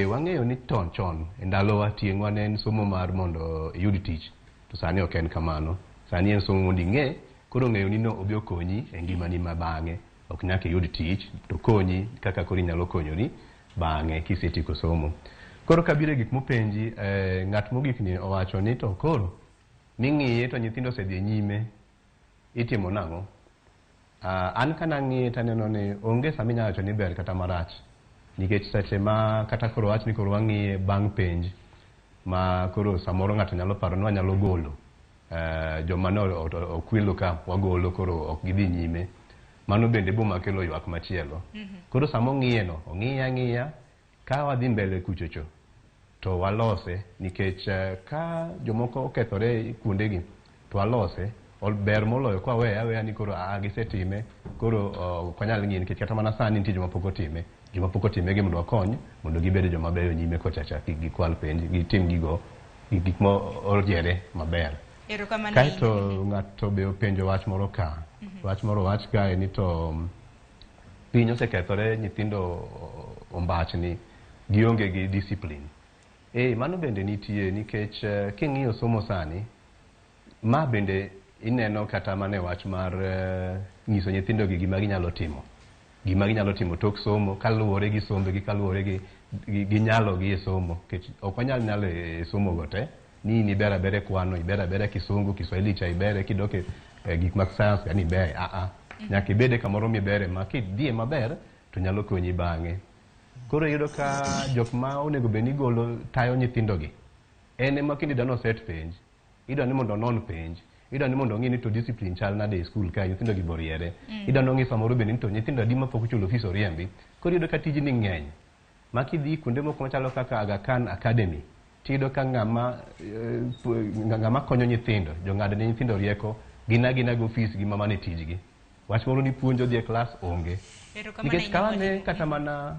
wang'eyo ni chon e ndalowa tieng'wa ne en somo mar mondo iyud tich. To sani ok en kamano. Sani en somo mondo ing'e koro ng'eyo ni no obiro konyi e ngimani ma bang'e. Ok nyaka iyud tich to konyi kaka koro inyalo konyori bang'e kisetieko somo. Koro kabire gik mopenji ng'at mogik ni owacho ni to koro ming'iye to nyithindo osedhi nyime itimo nang'o. An kana ng'iye taneno ni onge sama inyalo wacho ni ber kata marach nikech seche ma kata koro wach ni koro wang'iye bang' penj ma koro samoro ng'ato nyalo paro ni wanyalo golo joma no okwilo ka wagolo koro ok gidhi nyime. Mano bende boma kelo ywak machielo. Koro samo ng'iye no ong'iya ka wadhi mbele kuchocho to walose nikech ka jomoko okethore kuondegi to walose ber moloyo kwa weya ni koro gisetime koro ok wanyal ng'iye nikech kata mana sani nitie joma pok otime gi mondo wakony mondo gibed joma beyo nyime kochacha gikwal penj gitim gigo gik mo oriere maber. Kaito ng'ato be openjo wach moro ka wach kae ni to piny osekethore nyithindo ombach ni gionge gi discipline. Mano bende nitie nikech king'iyo somo sani ma bende ineno kata mane wach mar nyiso nyithindo gi gima ginyalo timo tok somo kaluwore gi sombegi kaluwore gi nyalo gi e somo nikech ok wanyal nyalo e somo gote ni ibera bere kwano ibera bere kisungu Kiswahili cha ibere kidoke gik mag science yani be nyaka ibede kamoro mibere ma kidhie maber to nyalo konyi bang'e. Koro yudo ka jok ma onego beni golo tayo nyithindo gi ene ma kindi dano set penj idwa ni mondo non penj idwa ni mondo ng'i ni to discipline chal nade e school ka nyithindo gi boriere idwa no ng'i samoro bende ni to nyithindo adi ma pok chulo fees oriembi. Koro yudo ka tijni ng'eny ma kidhi kuonde moko machalo kaka Aga Khan Academy tido ka ng'ama konyo nyithindo jong'ad ne nyithindo rieko gina go fees gi mama ne tijgi wach moro ni puonjo dhi e class onge nikech kawane kata mana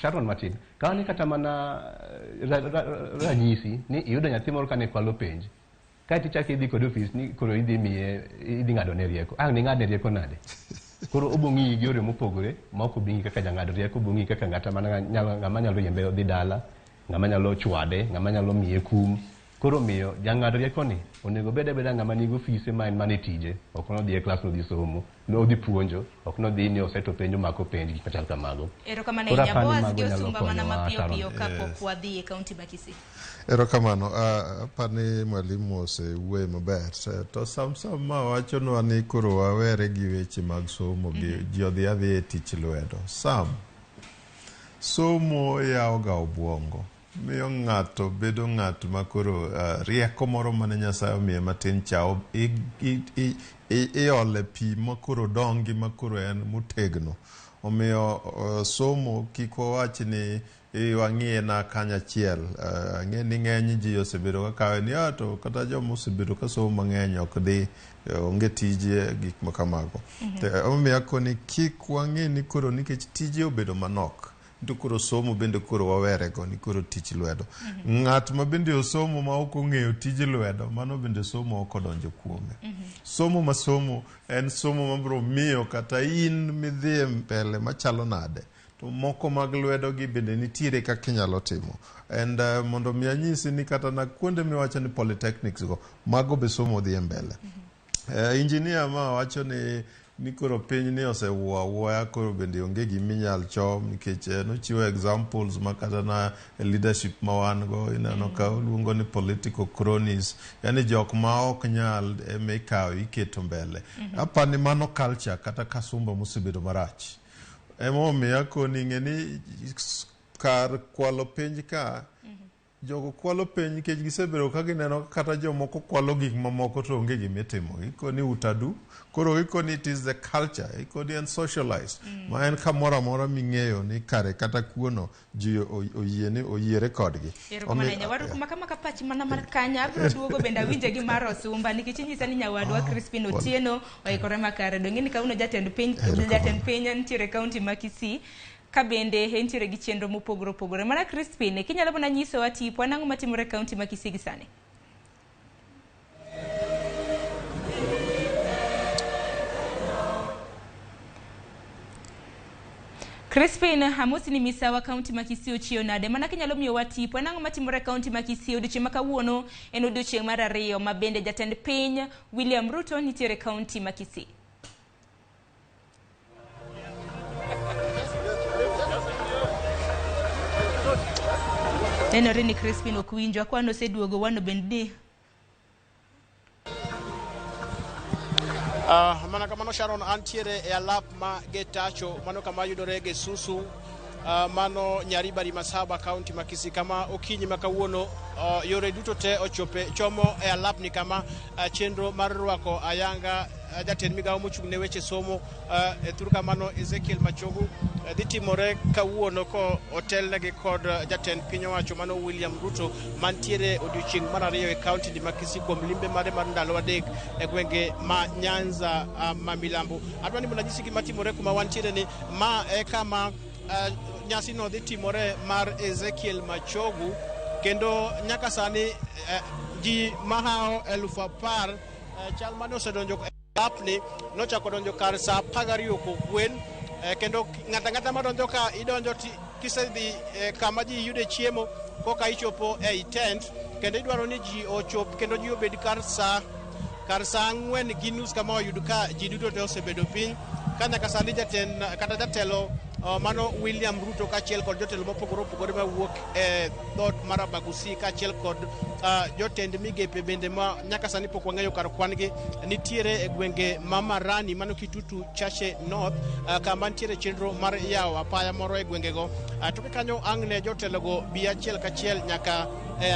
Sharon Martin kawane kata mana ranyisi ni iyudo nyathi moro kane kwalo penj ka tichaki idhi kod ofis ni koro idhi ng'ado ne rieko ni ng'ad ne rieko nade koro obong'i gi yore mopogore ma ok obing'i kaka jang'ad rieko obong'i kaka ng'ama nyalo yembe dhi dala ng'ama nyalo chwade ng'ama nyalo miye kum. Koro miyo jang'ad rieko ni onego beda ng'ama nigo ofise ma en mane tije ok no dhi e class no dhi somo no dhi puonjo ok no dhi ni oseto penjo mako penj gik machal kamago. Erokamano inya Boaz gi osumba mana mapiyo kapok wadhi e kaunti ma Kisii. Erokamano apani mwalimu osewuoyo maber to samsam ma wachonwa ni koro wawere gi weche mag somo ji odhi adhi e tich lwedo somo yawoga obwongo miyo ng'ato bedo ng'at makoro rieko moro mane Nyasaye omiye matin cha iole pi makoro dongi makoro en motegno. Omiyo somo kik wawach ni wang'iye na kanyachiel. Ang'e ni ng'eny ji osebedo ka kawe ni to kata joma osebedo ka somo mang'eny ok dhi onge tije gik makamago. Omiyo akoni kik wang'e ni koro nikech tije obedo manok. To koro somo bende koro wawerego ni koro tich lwedo. Ng'at ma bende osomo ma ok ong'eyo tij lwedo, mano bende somo ok odonjo kuome. Somo ma somo en somo mabiro miyo kata in midhie mbele machalo nade. To moko mag lwedo gi bende nitiere kaka inyalo timo. And mondo mi anyisi ni kata na kuonde miwacho ni polytechnics go, mago be somo dhi mbele. Engineer ma wacho ni koro piny ni osewuoya koro bende onge giminyal chom nikech nochiwo examples makata na leadership ma wan go ineno ka luongo ni political cronies, yani jok ma ok nyal ikawo iketo mbele. Apa ni mano culture kata kasumba mosebedo marach. Emomiyo akoni ng'e ni kar kwalo penj ka jogo kwalo penj nikech gisebedo ka gineno kata jomoko kwalo gik mamoko to onge gimitimo. Ikoni utadu, koro ikoni it is the culture, ikoni en socialized. Ma en kamoro amora ming'eyo ni kare kata kuono ji oyiere kodgi. Waru kuma kama kapachi mana mar kanya abiro duogo bende awinje gi mar Osumba nikech inyisa ni nyawadwa Crispin Otieno oikore makare. Dong'e ni kauno jatend piny nitiere kaunti ma Kisii. Ka bende entiere gi chenro mopogore opogore. Mana Crispin, kinyalo bona nyisowa tipo anang'o matimore kaunti ma Kisii gi sani? Crispin, amosi ni misawa kaunti ma Kisii ochiew nade. Mana kinyalo miyowa tipo anang'o matimore kaunti ma Kisii odiochieng' ma kawuono en odiochieng' mar ariyo ma bende jatend piny William Ruto nitiere kaunti ma Kisii. Nenore ni Crispin ok winjo kwano oseduogo wano bende. Mana kamano Sharon antiere e alap ma Getacho mano kama yudore ge Susu mano Nyaribari Masaba kaunti ma Kisii kama okinyi makawuono yore duto te ochope chomo e alap ni kama chenro mar rwako ayanga jatend migawo mochung' ne weche somo e thur kamano Ezekiel Machogu dhi timore kawuono ko otelnegi kod jatend piny owacho mano William Ruto mantiere odiochieng' mar ariyo e kaunti ni ma Kisii kuom limbe mare mar ndalo adek e gwenge ma Nyanza ma milambo. Adwa ni mnanyisi gima timore kuma wantiere ni ma e kama nyasi no dhi timore mar Ezekiel Machogu kendo nyaka sani ji mahao 10,000 chal mane osedonjo apni nochako donjo kar saa 12 kogwen kendo ng'ata madonjo ka idonjo kisedhi kama ji yude chiemo koka ichopo ei tent kendo idwaro ni ji ochop kendo ji obed kar saa 4:30 kama oyud ka ji duto te osebedo piny ka nyaka sani jatelo mano William Ruto kachiel kod jotelo mopogore opogore mawuok e dhot mar Abagusi kachiel kod jotend migepe bende ma nyaka sani pok wang'eyo kar kwan-gi nitiere e gwenge ma Marani mano Kitutu Chache North kama nitiere chenro mar yawo apaya moro e gwengego. Toke kanyo ang' ne jotelogo bi achiel kachiel nyaka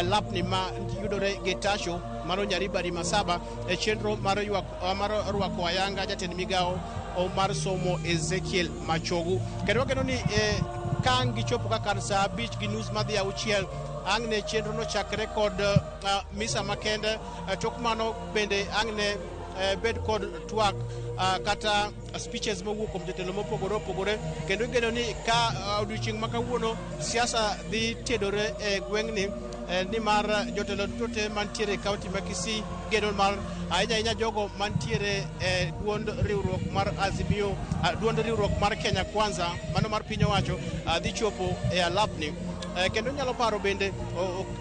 lapni ma yudore Getacho mano Nyaribari Masaba e chenro mar rwako ayanga jatend migawo mar somo Ezekiel Machogu. Kendo wakeno ni kang gichopo ka kar saa 5:30 madhi 6 ang' ne chenro no chakre kod misa makende tok mano bende ang' ne bed kod twak kata speeches mowuok kuom jotelo mopogore opogore kendo igeno ni ka odiochieng' ma kawuono siasa dhi tedore e gweng'ni ni mar jotelo duto te mantiere kaunti ma Kisii geno mar ahinya jogo mantiere duond riwruok mar Azimio duond riwruok mar Kenya Kwanza mano mar piny owacho dhi chopo e alapni kendo nyalo paro bende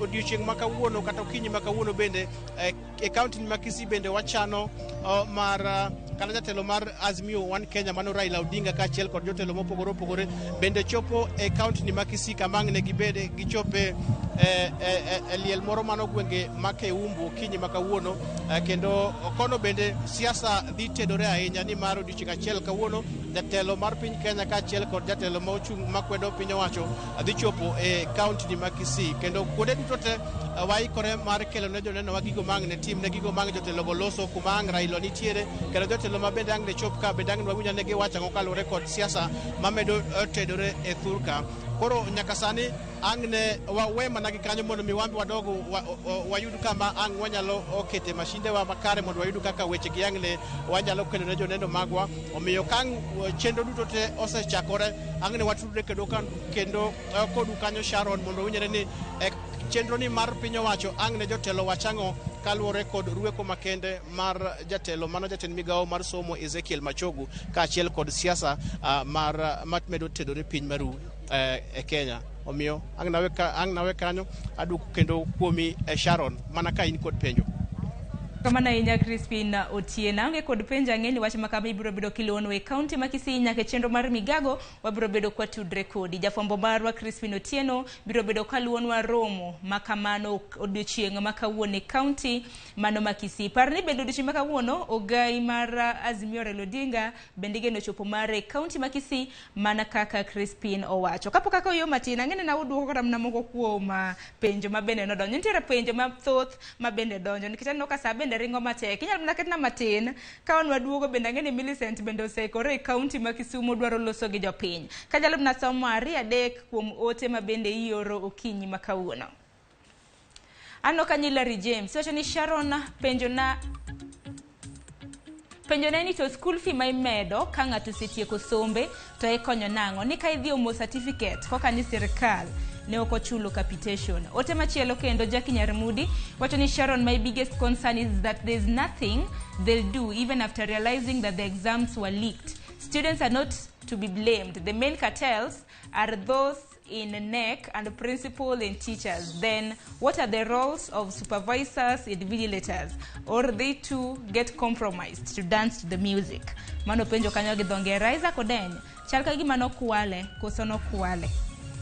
odiochieng' ma kawuono kata okinyi ma kawuono bende e kaunti ma Kisii bende wachano mar kata jatelo mar Azimio One Kenya mano Raila Odinga kaachiel kod jotelo mopogore opogore bende chopo e kaunti ni ma Kisii kamang' ne gibede gichope e liel moro mano gwenge ma Keumbu kinyi ma kawuono, kendo kono bende siasa dhi tedore ahinya ni mar odiochieng' achiel kawuono jatelo mar piny Kenya kaachiel kod jatelo ma ochung' makwedo piny owacho dhi chopo e kaunti ni ma Kisii, kendo kuonde duto te waikore mar kelo ne joneno wa gigo mang' ne tim ne gigo mang' jotelo goloso kuma ang' Raila nitiere, kendo jotelo ma bende ang' ne chop ka bende ang' wawinja ne giwacho ang'o kaluwore kod siasa mamedo tedore e thurka. Koro nyaka sani ang' ne wawe mana gi kanyo mondo mi wambi wadogo wayud kama ang' wanyalo kete mashinde wa makare mondo wayud kaka weche gi ang' ne wanyalo kelo ne joneno magwa. Omiyo kang' chenro duto te osechakore ang' ne watudre kendo kodu kanyo Sharon mondo winyere ni chenro ni mar piny owacho ang' ne jotelo wachang'o kaluwore kod rueko makende mar jatelo mano jatend migawo mar somo Ezekiel Machogu kaachiel kod siasa mar medo tedore piny maru e Kenya. Omiyo ang' nawe kanyo aduoko kendo kuomi Sharon mana ka in kod penjo. Kamana inya Crispin Otiena ange kod penja ng'eni wach makama ibiro bedo kilono e kaunti ma Kisii nyaka chenro mar migago wabiro bedo kwa tudre kodi. Jafwambo marwa Crispin Otieno biro bedo kaluonwa romo makamano odiochieng' makawuono e kaunti mano ma Kisii. Parni bende odiochieng' makawuono ogai mar Azimio Raila Odinga bende geno chopo mar e kaunti ma Kisii mana kaka Crispin owacho. Kapo kaka yo matin ang'ene na uduoko kata mna moko kuom penjo ma bende nodonjo. Nitiere penjo mathoth ma bende donjo nikech aneno ka sa bende ringo matek. Inyalo mana ketna matin ka onwa duogo bende ng'eni Millicent bende oseikore e kaunti ma Kisumu dwaro loso gi jopiny. Ka jalo na somo 2-3 kuom ote ma bende ioro okinyi ma kawuono. Ano Kanyilari James wacho ni Sharon penjo na ni to school fee ma imedo ka ng'ato osetieko sombe to ikonyo nang'o ni ka idhi omo certificate koka ni sirkal ne ok ochulo capitation. Ote machielo kendo Jackie Nyarmudi wacho ni Sharon, my biggest concern is that there's nothing they'll do even after realizing that the exams were leaked. Students are not to be blamed. The main cartels are those in NEC and principal and teachers. Then what are the roles of supervisors and vigilators? Or they too get compromised to dance to the music? Mano penjo kanyo gi dhongera Isaac Odeny chal ka gima nokwale koso nokwale.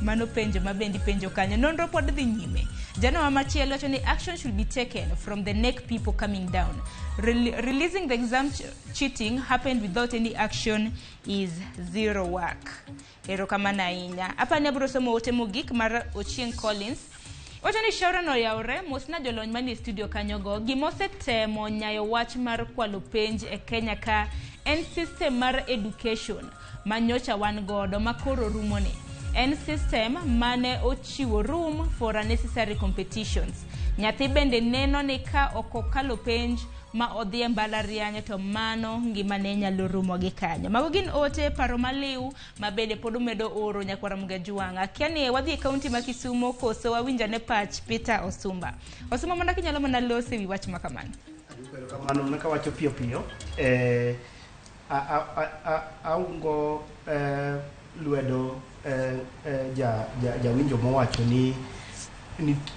Mano penjo mabendi penjo kanyo nonro pod dhi nyime. Jana machielo wacho ni action should be taken from the NEC people coming down. Releasing the exam cheating happened without any action is zero work. Erokamana ahinya. Hapa ne abiro somo ote mogik mar Ochieng Collins. Wacho ni Sharon oyawre mosna jolony manie studio kanyogo gimosetemo nyayo wach mar kwalo penj e Kenya ka en system mar education manyocha wan godo makoro rumoni. En system mane ochiwo room for unnecessary competitions. Nyathi bende neno ni ka okokalo penj ma odhi mbalariany to mano ngimane nyalo rumo gi kanyo. Mago gin ote paro maliw ma bende pod medo oro nyakwara mga juanga. Kiani wadhi e kaunti ma Kisumu koso wawinja ne pach Peter Osumba. Osumba mana kinyalo mana lose wi wach makamano. Kamano naka wacho piyo piyo aungo lwedo ja winjo mowacho ni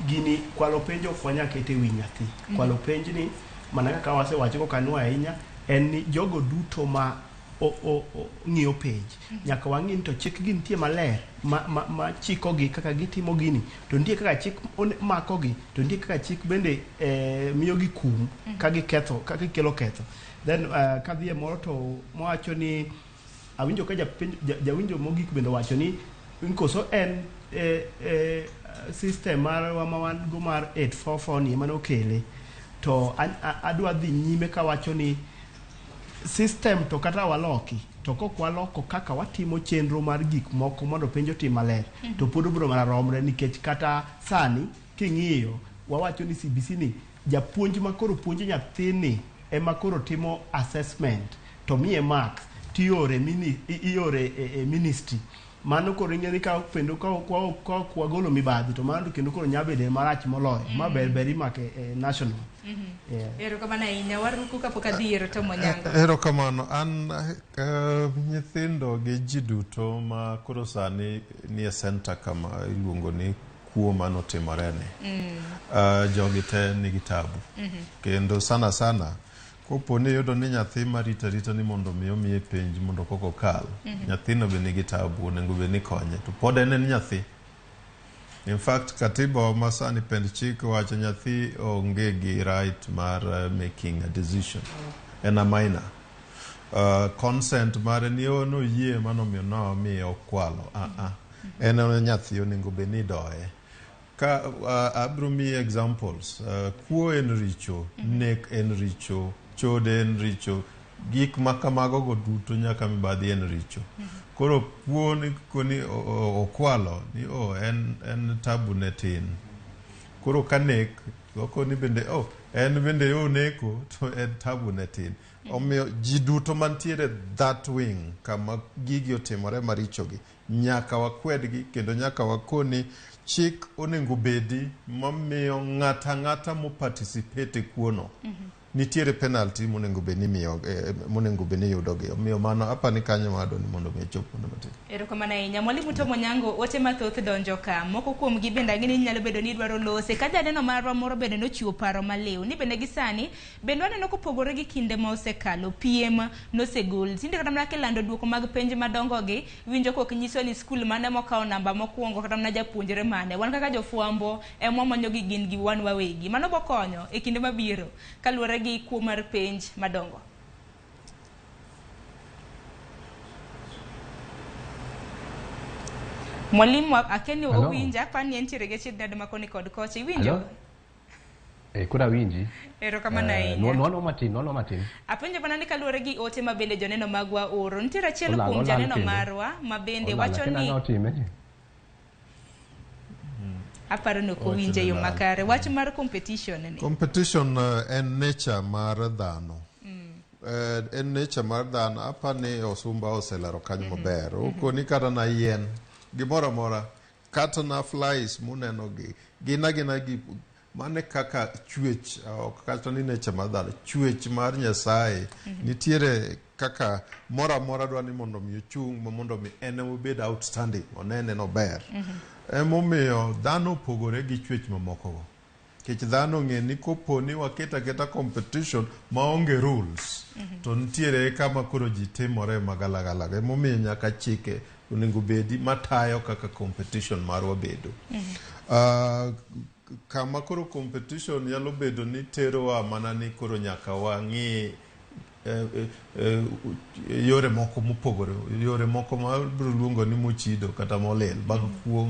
gini kwalo penjo fwanya kete wi nyathi. Kwalo penj ni mana kaka wasewacho ko kanwa ahinya en ni jogo duto ma ng'iyo page nyaka wang'in to chik gi nitie maler ma chiko gi kaka gitimo gini to nitie kaka chik mako gi to nitie kaka chik bende miyo gi kum ka giketho ka gikelo ketho. Then ka dhie moro to mowacho ni awinjo ka jawinjo mogik bende wacho ni koso en system mar mawan go mar 844 ni mano kele to adwa dhi nyime ka wacho ni system to kata waloki to kok waloko kaka watimo chenro mar gik moko mondo penjo tim maler to pod obro mana romre nikech kata sani king'iyo wawacho ni CBC ni japuonj makoro puonjo nyathini ema koro timo assessment to miye marks tiore ministry mano koro ing'eni ka pendo ka kwagolo mibadhi to mano kendo koro nyabede marach moloyo maber imake national. Erokamano ahinya waruku kapok adhiero to monyango. Erokamano an nyithindo gi ji duto ma koro sani ni e center kama iluongo ni kuo manotimorene. Jogi te nigi tabu kendo sana Kopo ne yudo ni nyathi marita ni mondo mi omiye penj mondo koko kal. Nyathino be nigi tabu onego be ni konye. To pod en nyathi. In fact, katiba masani pend chik wacho nyathi onge gi right mar making a decision. En a minor. Consent mare ni ono yie mano mi okwalo. En nyathi onego be ni doye. Ka abro mi examples. Kuo en richo, nek en richo, chode en richo, gik makamago go duto nyaka mibadhi en richo. Koro kuo ni koni okwalo ni en tabu ne tin. Koro kanek koni bende en bende neko to en tabu ne tin. Omiyo ji duto mantiere that wing kama gigi otimore marichogi nyaka wakwedgi kendo nyaka wakoni chik onego bedi mamiyo ng'ata mo participate kuono. Nitiere penalty monego beni yudogi. Omiyo mano apani kanyo wado ni mondo me chop mondo matin. Erokamano ahinya. Mwalimu Tom Onyango, ote mathoth donjo ka. Moko kuom gi bende ang'e ni nyalo bedo ni dwaro lose. Ka janeno marwa moro bende nochiwo paro maliw. Ni bende gisani bende waneno kopogore gi kinde ma osekalo piem nosegol. Tinde kata mana kelando duoko mag penj madongo gi winjo kok nyiso ni skul mane mokawo namba mokwongo kata mana japuonjre mane. Wan kaka jofwambo manyo gi gin gi wan wawegi. Mano bokonyo e kinde mabiro kaluwore gi kuo mar penj madongo. Mwalimu akeni owinja pani entiere gi chiegni nade makoni kod kocha iwinjo? Kuda winji. Erokamano ahinya. Nono matin. Apenjo bana ni kaluwore gi ote mabende joneno magwa oro. Nitiere achiel kuom janeno marwa mabende wacho ni aparo ni kowinje yo makare. Wach mar competition ni. Competition en nature mar dhano. En nature mar dhano. Apani osumba oselero kanyo maber. Okoni kata na yien. Gimora mora. Kata na flies muneno gi. Gina gi mane kaka chwech kata ni nature mar dhano. Chwech mar Nyasaye. Nitiere kaka mora dwa ni mondo mi ochung mondo mi ene obed outstanding. Onene no ber. Emomiyo dhano pogore gi chwech mamoko. Kech dhano ng'e ni kopo ni waketa competition maonge rules. To nitiere kama koro ji timore magalagalaga. Emomiyo nyaka chike onego bedi matayo kaka competition marwa bedo. Kama koro competition nyalo bedo ni terowa mana ni koro nyaka wang'i yore moko mopogore, yore moko ma biro luongo ni mochido kata molel bag kuo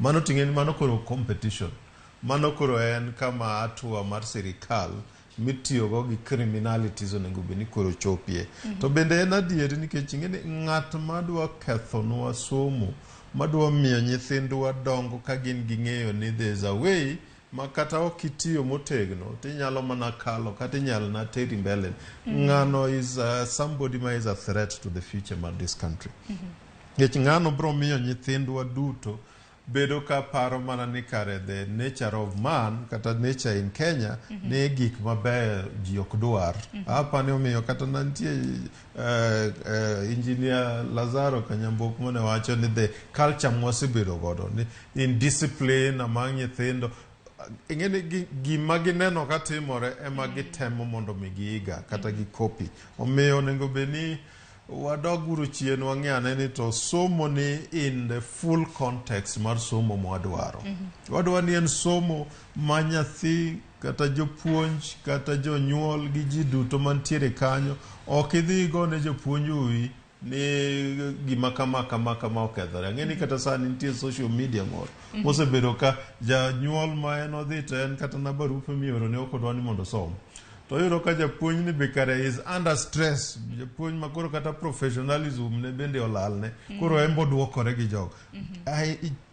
mano ting'e ni mano koro competition. Mano koro en kama atua mar sirikal mitiyogo gi criminalities onego beni koro chopie. To bende en adieri nikech ing'e ni ng'at madwa kethonwa somo, madwa miyo nyithindwa dongo ka gin gi ng'eyo ni there's a way makata okitiyo motegno tinyalo mana kalo kata inyalo na teri mbele. Ng'ano is somebody who is a threat to the future of this country. Ng'ano bro miyo nyithindwa duto bedo ka paro mana ni kare the nature of man kata nature in Kenya ne gik maber ji ok dwar. Hapa ne omiyo kata nantie engineer Lazaro Kanyambok mane wacho ni the culture mwasebedo godo ni in discipline among nyithindo. Ing'eni gima gineno katimore ema gitemo mondo migiiga kata gikopi. Omiyo onego beni wadoguru chien wang'ane ni to somo ni in the full context mar somo mwadwaro. Wadwa ni en somo ma nyathi kata jopuonj kata jonyuol gi ji duto mantiere kanyo ok idhi go ne jopuonj uwi ni gima kama okethore. Ng'eni kata sani nitie social media moro mosebedo ka janyuol ma en odhi to en kata na barupe mioro ne ok odwa ni mondo som. To yuro ka japuonj ni bekare is under stress. Japuonj makoro kata professionalism ne bende olalne. Koro embo duokore gi jogo.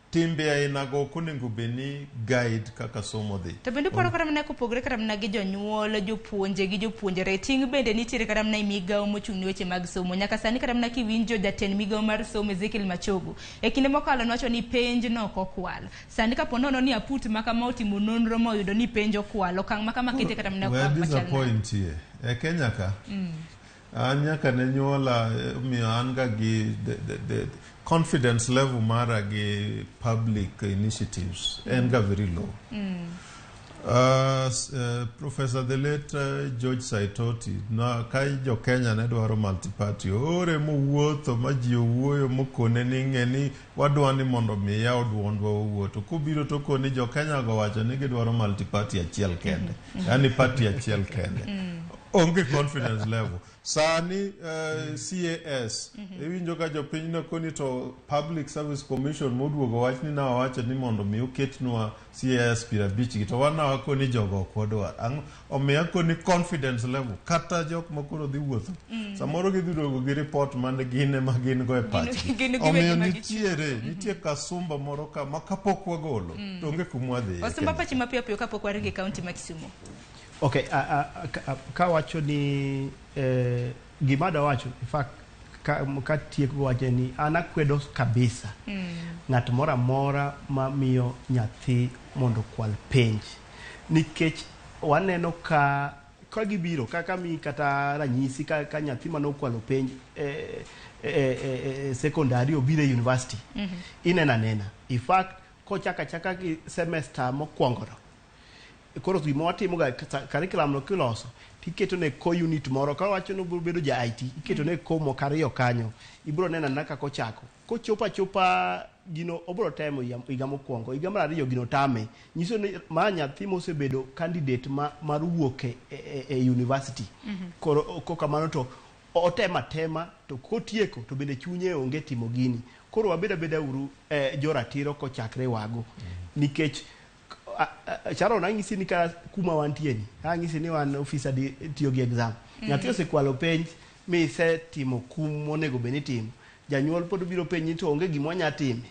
Timbe aina go kuningo beni guide kaka somo dhi. To bende paro kata mana kopogre kata mana gi jonyuol, jopuonje gi jopuonjre. Ting bende nitiere kata mana migawo mochung' ni weche mag somo. Nyaka sani kata mana kiwinjo jatend migawo mar somo Ezekiel Machogu. E kinde mokalo nowacho ni penj no ok okwal. Sani kapo nono ni aput makama otimo nonro moyudo ni penj okwal. Okang' makama kete kata mana kwa machal. Disappoint ye. E Kenya ka. Nyaka ne nyuola miyo anga gi the confidence level mara gi public initiatives en ga very low. Professor the late George Saitoti na kai jo Kenya ne dwaro multi-party ore mowuotho ma ji owuoyo mokone ni ng'eni wadwani mondo mi yaw duondwa owuoto kubiro to koni jo Kenya go wacho ni gidwaro multi-party achiel kende yani party achiel kende onge confidence level sani CAS ewinjo ka jopiny no koni to Public Service Commission moduogo wach ni na wacho ni mondo mi oketnwa CAS pirabich to wana wako ni jogo kwadwa omiya koni confidence level kata jok makoro dhi wuotho samoro gidhirogo gi report man gine ma gin go e pachgi omiyo nitie kasumba moro ka makapok wagolo to onge kumwadhi wasumba pachi mapiyo piyo kapok waringe kaunti ma Kisumu. Okay, ka wacho ni gimada wacho in fact ka tieko wacho ni anakwedo kabisa ng'at mora ma miyo nyathi mondo kwal penj nikech waneno ka gibiro kaka mi kata ranyisi ka nyathi mano kwalo penj secondary obire university inena in fact kochaka gi semester mokwongo koro gima watimo ga curriculum no kiloso tiketo ne co-unit moro ka wacho no bedo ja IT iketo ne komo kariyo kanyo ibro nena naka kochako kochopa gino obro temo iga mokwongo iga mar ariyo gino tame nyiso ni ma nyathi mosebedo candidate mar wuok e university koro kamano to otema to kotieko to bende chunye onge timo gini koro wabeda uru joratiro kochakre wago nikech Sharon ang'isi ni ka kuma wantieni ang'isi ni wan officer tiyo gi exam nyathi osekwalo penj mi se timo kum monego beni timo janyuol pod biro penji to onge gima nya time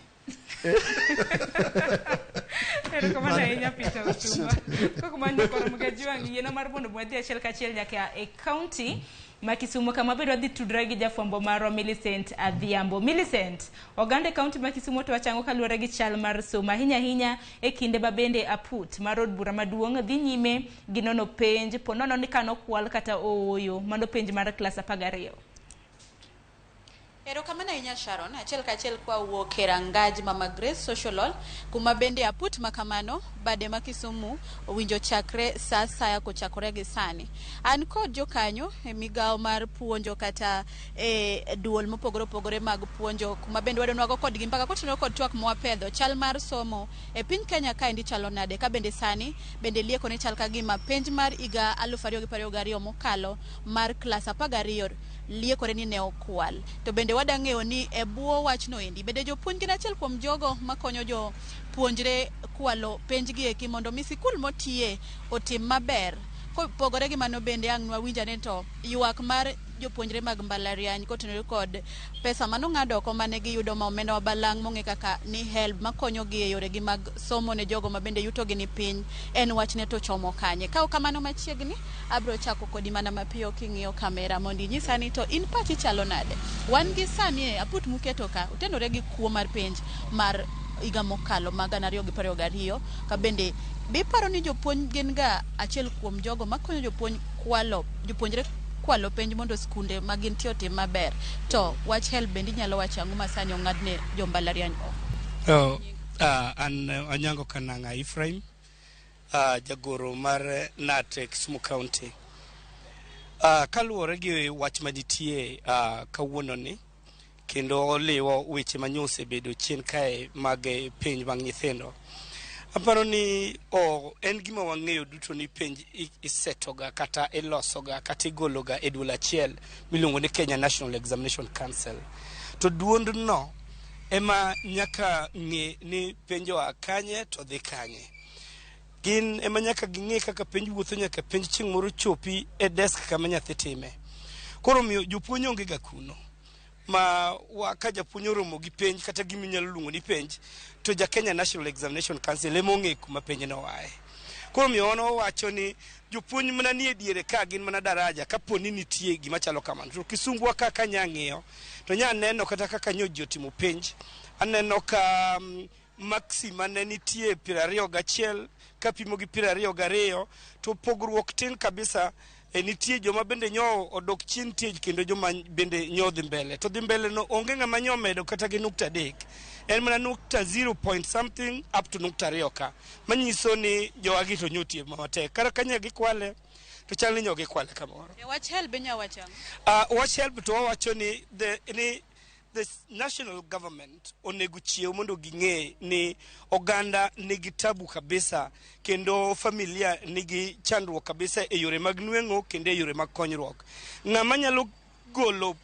Pero como na enya pita usuma koko manyo koro mugajua ngiyena mar bondo mwadhi achiel kachiel nyaka e county ma Kisumu kama bedo dhi tudra gi jafwambo maro Millicent Adhiambo. Millicent, ogande county ma Kisumu to wachango kaluwore gi chal mar somo hinya e kinde babende aput mar od bura maduong' dhi nyime gi nono penj ponono ni kano kwal kata ooyo mano penj mar klas 12. Ero kamana inya Sharon, achiel kachiel kwa wuok e rangaj Mama Grace Social kuma bende aput makamano bade ma Kisumu owinjo chakre saya kochakore gi sani. An kod jokanyo e migao mar puonjo kata duol mopogore mag puonjo kuma bende wadonwago kod gi mpaka kotenore kod twak mwapedho chal mar somo e piny Kenya ka indi chalo nade ka bende sani bende lieko ni chal ka gima penj mar iga 2022 mokalo mar klas 12 liekore ni ne okwal to bende wadang'eyo ni e buo wachno endi bende jopuonj gin achiel kuom jogo makonyo jo puonjre kwalo penj gi eki mondo mi sikul motiye otim maber kopogore gi mano bende ang' nwawinja ne to ywak mar jopuonjre mag mbalariany kotenore kod pesa mano ng'ado oko mane giyudo ma omenda wabalang' mong'e kaka ni help makonyo gi e yore gi mag somo ne jogo ma bende yuto gi ni piny en wach ne to chomo kanye ka kamano machiegni abro chako kodi mana mapiyo king'iyo kamera mondo inyisa ni to in pachi chalo nade wan gi sani aput muketo ka utenore gi kuo mar penj mar iga mokalo mag 2022 ka bende biparo ni jopuonj gin ga achiel kuom jogo makonyo jopuonjre kwalo penj mondo skunde magin tiyo tim maber to wach help bende nyalo wacho ang'o masani ong'adne jombalariany an Onyango Kananga Ephraim jagoro mar NAT Kisumu County kaluwore gi wach manitie kawuono ni kendo oliwo weche manyose bedo chien kae mag penj mag nyithindo aparo ni en gima wang'eyo duto ni penj isetoga kata ilosoga kata igologa e duol achiel miluongo ni Kenya National Examination Council to duond no ema nyaka ng'e ni penjo kanye to dhi kanye gin ema nyaka ging'e kaka penj wuotho nyaka penj chieng' moro chopi e desk kama nyathi time koro miyo jopuonj onge ga kuno ma ka japuonj oromo gi penj kata giminyalo luongo ni penj to ja Kenya National Examination Council ema ong'e kuma penj no wae koro miyo ono wacho ni jopuonj mana nie diere ka gin mana daraja kapo ni nitie gima chalo kamano to Kisumbwa kaka nyang'iyo to nya neno kata kaka nyoji otimo penj aneno ka maxi mane nitie 21 kapimo gi 22 to pogruok tin kabisa nitie joma bende nyo odok chien tiej kendo joma bende nyo dhi mbele to dhi mbele no onge ng'ama nyo medo kata gi nukta 3 en mana nukta 0 point something up to nukta 2 ka manyiso ni jowagi to nyotie matek kara kanya gikwale to chal ni nyogi kwale kamoro wach help benya wachang wach help to wacho ni the national government onego chiew mondo ging'e ni oganda nigi tabu kabisa kendo familia nigi chandruok kabisa e yore mag nweng'o kendo e yore mag konyruok ng'ama nyalo golo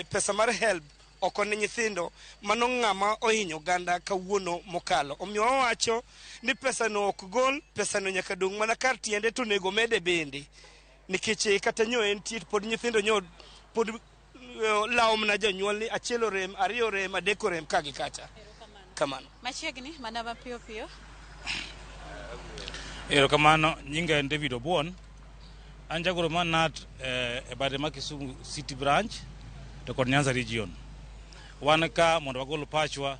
pesa mar help oko ne nyithindo mano ng'ama ohinyo oganda kawuono mokalo omiyo wawacho ni pesa no ok gol pesa no nyaka dong mana kar tiende to nego mede bende nikech kata nyo en tiet pod nyithindo nyo pod laom na janyuol ni achiel orem ariyo orem adek orem kagi kacha kamano machiegni mana mapiyo piyo kamano nyinga en David Obuon an jagoro manat e bade ma Kisumu City branch to kod Nyanza region wan ka mondo wagol pachwa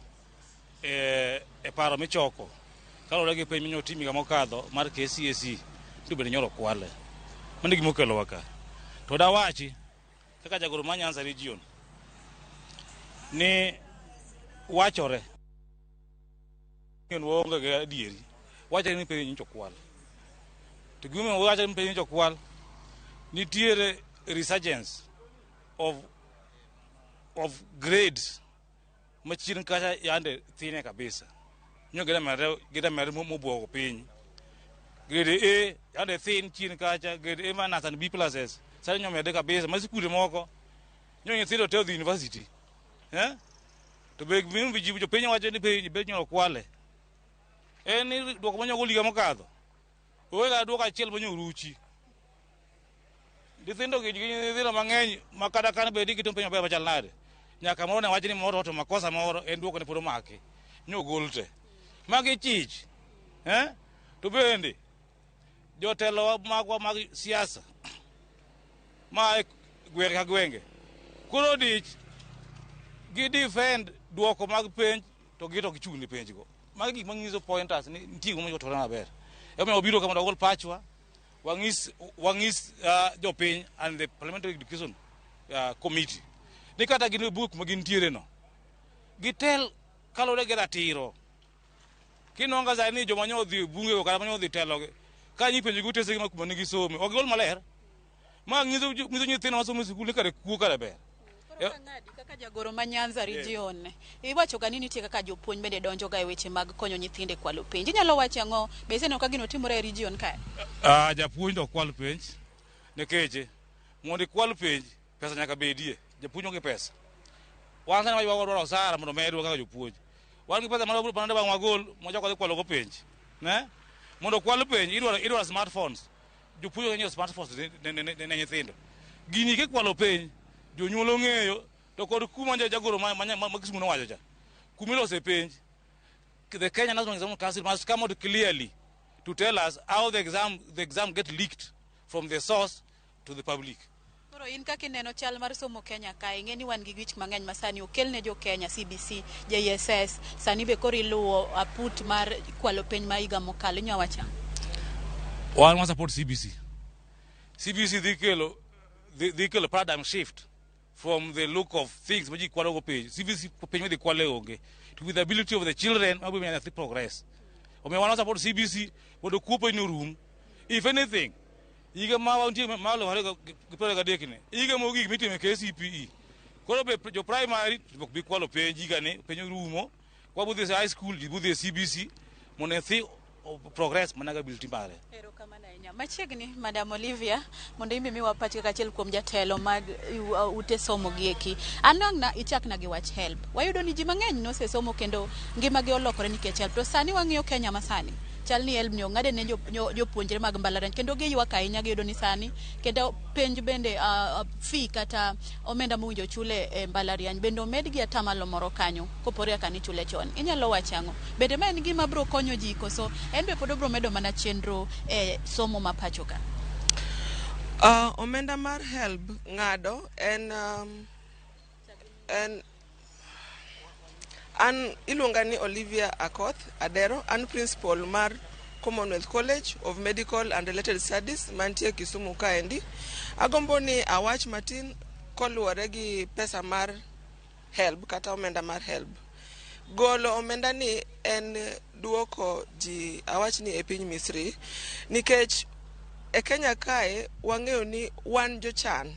e paro michoko kalore gi penj minyo timi ga mokadho mar KCSE to bende nyoro kwale mane gimo kelo waka to da wachi kaka jagoro ma Nyanza region ni wachore kendo wonga ga dieri wacha ni penj nyo kwal to gimo wacha ni penj nyo kwal nitiere resurgence of grades machirin kacha yande thine kabisa nyo gida mere mobuogo piny grade A yande thin chin kacha grade A minus and B pluses sasa nyo mede kabisa masikule moko nyo nyithindo te odhi university to be gimi vijibu jo piny wacho ni piny be nyo kwale ni dwoko manyo goliga mokadho owega dwoko achiel manyo ruchi nyithindo gi nyithindo mang'eny makada kan be digi tumpenyo be machal nade nyaka moro ne wach ni moro to makosa moro en dwoko ne pod omaki nyo golte magi chich to bende jotelo magwa mag siasa ma gwenge ka gwenge koro dich gi defend dwoko mag penj to gito gichung' ni penj go magi gik manyiso pointers ni nitie go mochotore maber ema obiro kama dogol pachwa wangis jopiny and the parliamentary education committee ni kata gin book magin tiere no gitel kalore gi ratiro kinonga zani joma nyo dhi bunge ko kata manyo dhi telo ka nyi penjo gutese gi makuma nigi some ogol maler ma ngizo nyithindo masomo sikul kare kuo kare ber ngadi kaka jagoro ma Nyanza region iwacho ga ni nitie kaka jopuonj bende donjo ga e weche mag konyo nyithinde kwalo penj inyalo wacho ang'o be seno ka gino timore e region kae japuonj to kwalo penj nekeche mondo kwalo penj pesa nyaka bedie japuonj onge pesa wan sana wago sara mondo medwa kaka jopuonj wan gi pesa mondo bande bang wagol moja ko kwalo go penj ne mondo kwalo penj idwaro smartphones jopuonj nyo smartphones ne nyithindo gini ke kwalo penj jonyuol ong'eyo to kod kuma jagoro ma Kisumu nowacho cha kumilo se penj the Kenya National Exam Council must come out clearly to tell us how the exam get leaked from the source to the public. Koro in kaka ineno chal mar somo Kenya kae ing'e ni wan gi gich mang'eny masani okel ne jo Kenya CBC JSS sani be koro iluwo aput mar kwalo penj ma higa mokalo inyo wacha wan support CBC dhi kelo paradigm shift from the look of things maji kwalo go page CBC page me kwale onge to with the ability of the children mabu me the progress o me wan support CBC mondo kuopo in room if anything yiga ma wantie malo hare gipere ga dekne yiga mogi mitime KCPE koro be jo primary bi kwalo page yiga ne penyo rumo kwa budhi high school budhi CBC mondo thi progress managa ability mare machiegni Madam Olivia mondo imbe mi wapach kaka achiel kuom jatelo mag ute somo gieki anang'na ichakna gi wach help wayudo ni ji mang'eny nosesomo kendo ngima gi olokore nikech help to sani wang'iyo Kenya masani chal ni help ni ong'ade ne jopuonjre mag mbalariany kendo giyuak ahinya giyudo ni sani kendo penj bende fee kata omenda mowinjo chule e mbalariany bende omed gi atamalo moro kanyo kopore aka ni chule chon inyalo wacho ang'o bende ma en gima bro konyo ji koso en be pod bro medo mana chenro e somo ma pachoka omenda mar help ng'ado en an iluonga ni Olivia Akoth Adero an principal mar Commonwealth College of Medical and Related Studies mantie Kisumu kaendi. Agombo ni awach matin koluwore gi pesa mar help kata omenda mar help. Golo omenda ni en duoko ji awach ni e piny Misri nikech e Kenya kae wang'eyo ni wan jochan.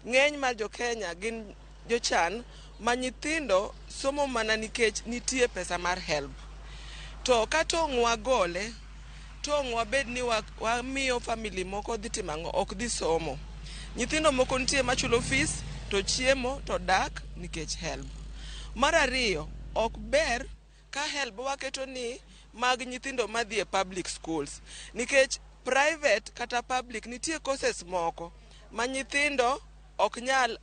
Ng'eny mar jo Kenya gin jochan ma nyithindo somo mana nikech nitie pesa mar help. To katong'wa gole, tong'wa bed ni wamiyo family moko dhi timang'o ok dhi somo. Nyithindo moko nitie machulo fees to chiemo to dak nikech help. Mar ariyo, ok ber ka help waketo ni mag nyithindo madhi e public schools. Nikech private kata public nitie courses moko ma nyithindo ok nyal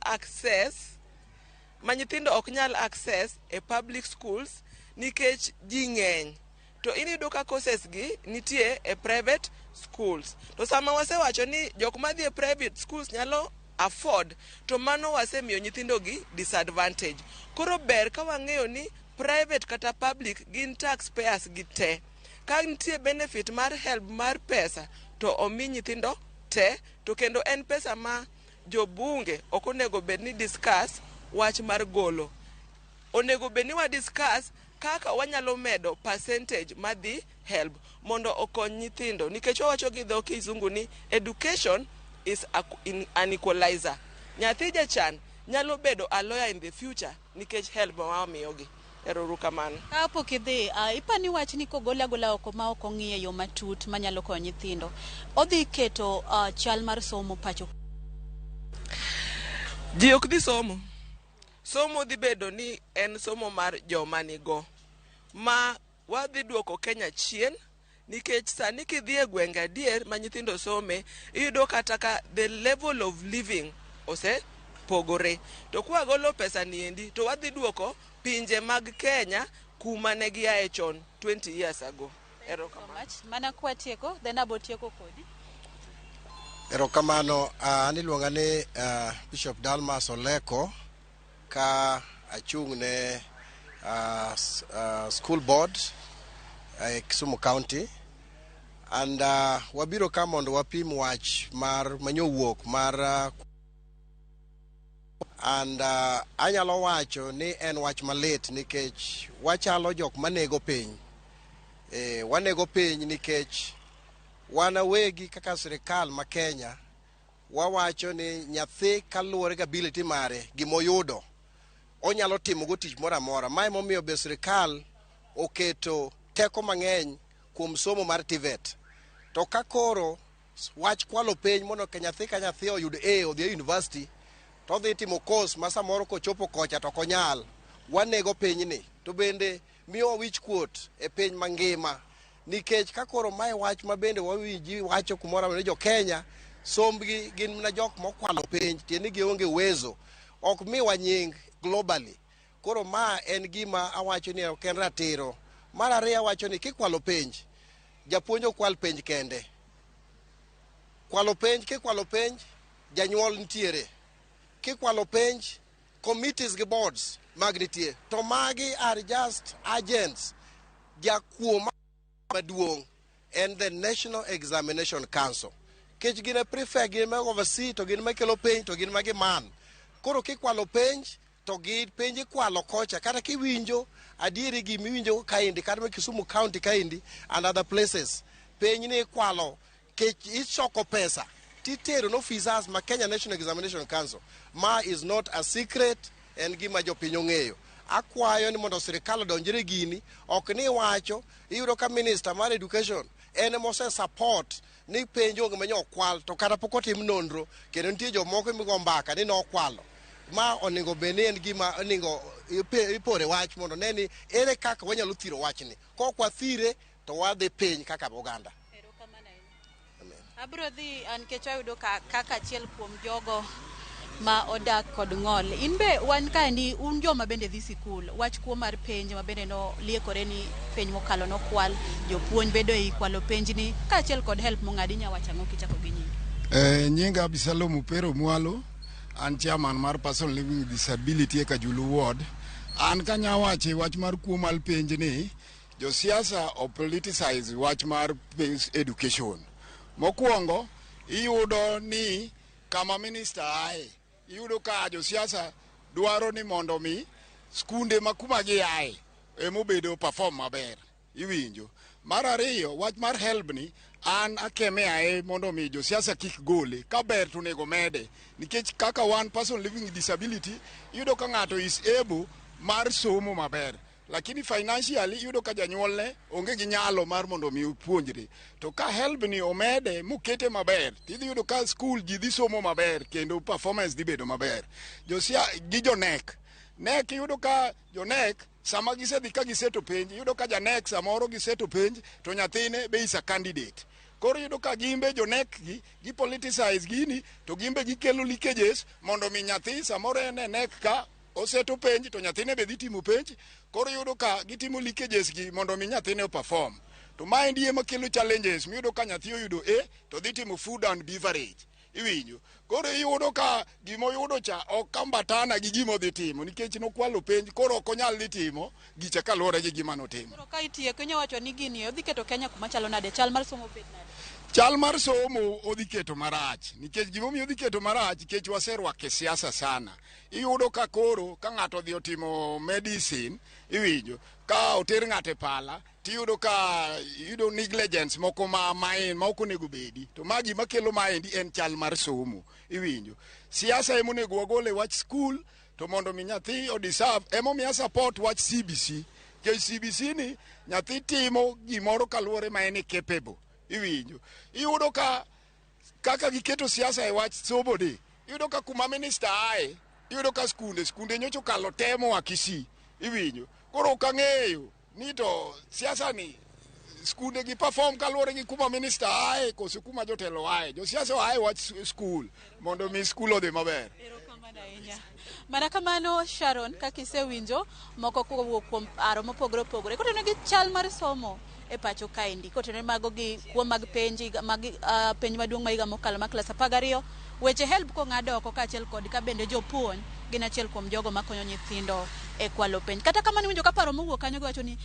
access e public schools nikech ji ng'eny. To inido ka courses gi nitie e private schools. To sama wasewacho ni jok madhi e private schools nyalo afford, to mano wasemiyo nyithindo gi disadvantage. Koro ber ka wang'eyo ni private kata public gin taxpayers gi te. Ka nitie benefit mar help mar pesa to omi nyithindo te, to kendo en pesa ma jobunge ok onego bed ni discuss wach mar golo. Onego bed ni wa discuss kaka wanyalo medo percentage madhi help mondo okony nyithindo. Nikech wawacho gi dho kizungu ni education is an equalizer. Nyathi jachan nyalo bedo a lawyer in the future nikech help ma wamiyogi. Erouru kamano. Kapo kidhi, ipani wach ni kogole agola oko ma ok ong'iye yo matut manyalo konyo nyithindo. Odhi keto chal mar somo pacho. Ji ok dhi somo. Somo dhi bedo ni en somo mar joma nigo. Ma wadhi duoko Kenya chien nikech sani kidhi e gwenge adier ma nyithindo some, iyudo kata ka the level of living ose pogore. To kwa golo pesa niendi to wadhi duoko pinje mag Kenya kuma ne giae chon 20 years ago. Erokamano. Mana kwa tieko, then abo tieko kodi. Erokamano, aniluonga ni Bishop Dalmas Oleko ka achung' ne school board Kisumu County, and wabiro ka mondo wapim wach mar manyowuok mar and anyalo wacho ni en wach malit nikech wachalo jok manego piny. Wanego piny nikech wanawegi kaka sirikal ma Kenya wawacho ni nyathi kaluwore gi ability mare gimoyudo onyalo timo go tich moro amora. Mae momiyo be sirikal oketo teko mang'eny kuom somo mar TVET. To ka koro wach kwalo piny mondo ka nyathi oyud A odhi e university to dhi timo course ma samoro kochopo kocha to konyal, wanego piny ni. To bende miyo wich kuot e piny mangima nikech ka koro mae wach ma bende wawinji wacho kumora ne jo Kenya sombgi gin na jok mokwalo piny tieni gionge uwezo ok miwa nying globally. Koro ma en gima awacho ni ok en ratiro. Mar ariyo awacho ni kikwalo penj, japuonj okwal penj kende. Kwalo penj, janyuol nitiere. Kikwalo penj, committees gi boards mag nitie. To magi are just agents. Jakuo maduong' and the National Examination Council. Kech gin prefect, gin ma oversee, to gin ma kelo penj, to gin ma giman. Koro kikwalo penj, to gi penj kwalo kocha. Kata kiwinjo, adieri gi miwinjo kaindi, kata ma Kisumu County kaindi, and other places. Penj ni kwalo, kech ichoko pesa. Titero no officers ma Kenya National Examination Council. Ma is not a secret, en gima jopiny ong'eyo. Akwayo ni mondo sirikal odonjre gini, ok ni wacho, iyudo ka minister mar education, en mose support ni penjo onge manyo kwal, to kata pok otim nonro, kendo nitie jomoko migo mbaka ni nokwalo. Ma onego beni en gima onego ipore wach mondo neni ere kaka wanyalo thiro wachni. Kok wathire to wadhi piny kaka oganda. Abro dhi nikech ayudo kaka achiel kuom jogo ma odak kod ng'ol. In be wan ka ni un joma bende dhi sikul. Wach kuo mar penj ma bende no liekore ni penj mokalo no kwal. Jopuonj bedo e kwalo penj ni ka achiel kod help mong'adi nyawacha ng'o kichako gi nyingi. Nyinga Abisalomu Upero Mwalo, an chairman mar Person Living with Disability e Kajulu Ward. An kanyawache wach mar kuo mal penj ni josiasa opoliticize wach mar education. Mokwongo iyudo ni kama minister ae, iyudo ka josiasa dwaro ni mondo mi skunde makuma gi ae emobedo perform maber, iwinjo. Mar ariyo, wach mar helb ni an akeme ae mondo mi josiasa kik gole, ka ber to nego mede, nikech kaka one person living with disability iyudo ka ng'ato is able mar somo maber, lakini financially iyudo ka janyuolne onge gi nyalo mar mondo mi puonjre. To ka helb ni omede mukete maber, tidhi yudo ka school ji dhi somo maber kendo performance dhi bedo maber. Gi jonek iyudo ka jonek sama gisedhi ka giseto penj, iyudo ka janek samoro giseto penj to nyathine be is a candidate. Koro iyudo ka gimbe jonek gi politicize gini, to gimbe gikelo leakages mondo mi nyathi samoro ene nek ka oseto penj to nyathine be dhi timo penj, koro iyudo ka gitimo leakages gi mondo mi nyathine perform. To maendi ema kelo challenges, miyudo ka nyathi oyudo A to dhi timo food and beverage, iwinjo. Koro iyudo ka gimoyudo cha ok ambatana gi gimo dhi timo, nikech nokwalo penj, koro ok onyal dhi timo gicha kaluwore gi gima notimo. Koro ka itie Kenya wacho ni gini odhi keto Kenya kuma chalo nade, chal mar somo bet nade? Chal mar somo odhi keto marach, nikech gimomiyo odhi keto marach nikech waserwake siasa sana. Iyudo ka koro ka ng'ato dhi otimo medicine, iwinjo, ka oter ng'ate pala, tiyudo ka iyudo negligence moko ma ok onego bedi. To magi makelo maendi en chal mar somo, iwinjo. Siasa emo nego wagole wach school, to mondo mi nyathi odeserve, emo miya support wach CBC. Ke CBC ni nyathi timo gimoro kaluwore ma en capable, iwinjo. Iyudo ka kaka giketo siasa e wach somo de, iyudo ka kuma minister ae, iyudo ka skunde nyocho kalo temo akisi, iwinjo. Koro kang'eyo ni to siasa ni skunde gi perform kaluwore gi kuma minister ae kose kuma jotelo ae. Josiasa ae wach school mondo mi school odhi maber. Mana kamano Sharon, kaka isewinjo moko kowuok kuom aro mopogore opogore kotenore gi chal mar somo e pacho kaendi, kotenore mago gi kuom mag penj maduong' ma higa mokalo ma klas 12, weche helb kong'ad oko kaachiel kod ka bende jopuonj gin achiel kuom jogo makonyo nyithindo e kwalo penj. Kata kamano winjo ka paro mowuok kanyo giwacho ni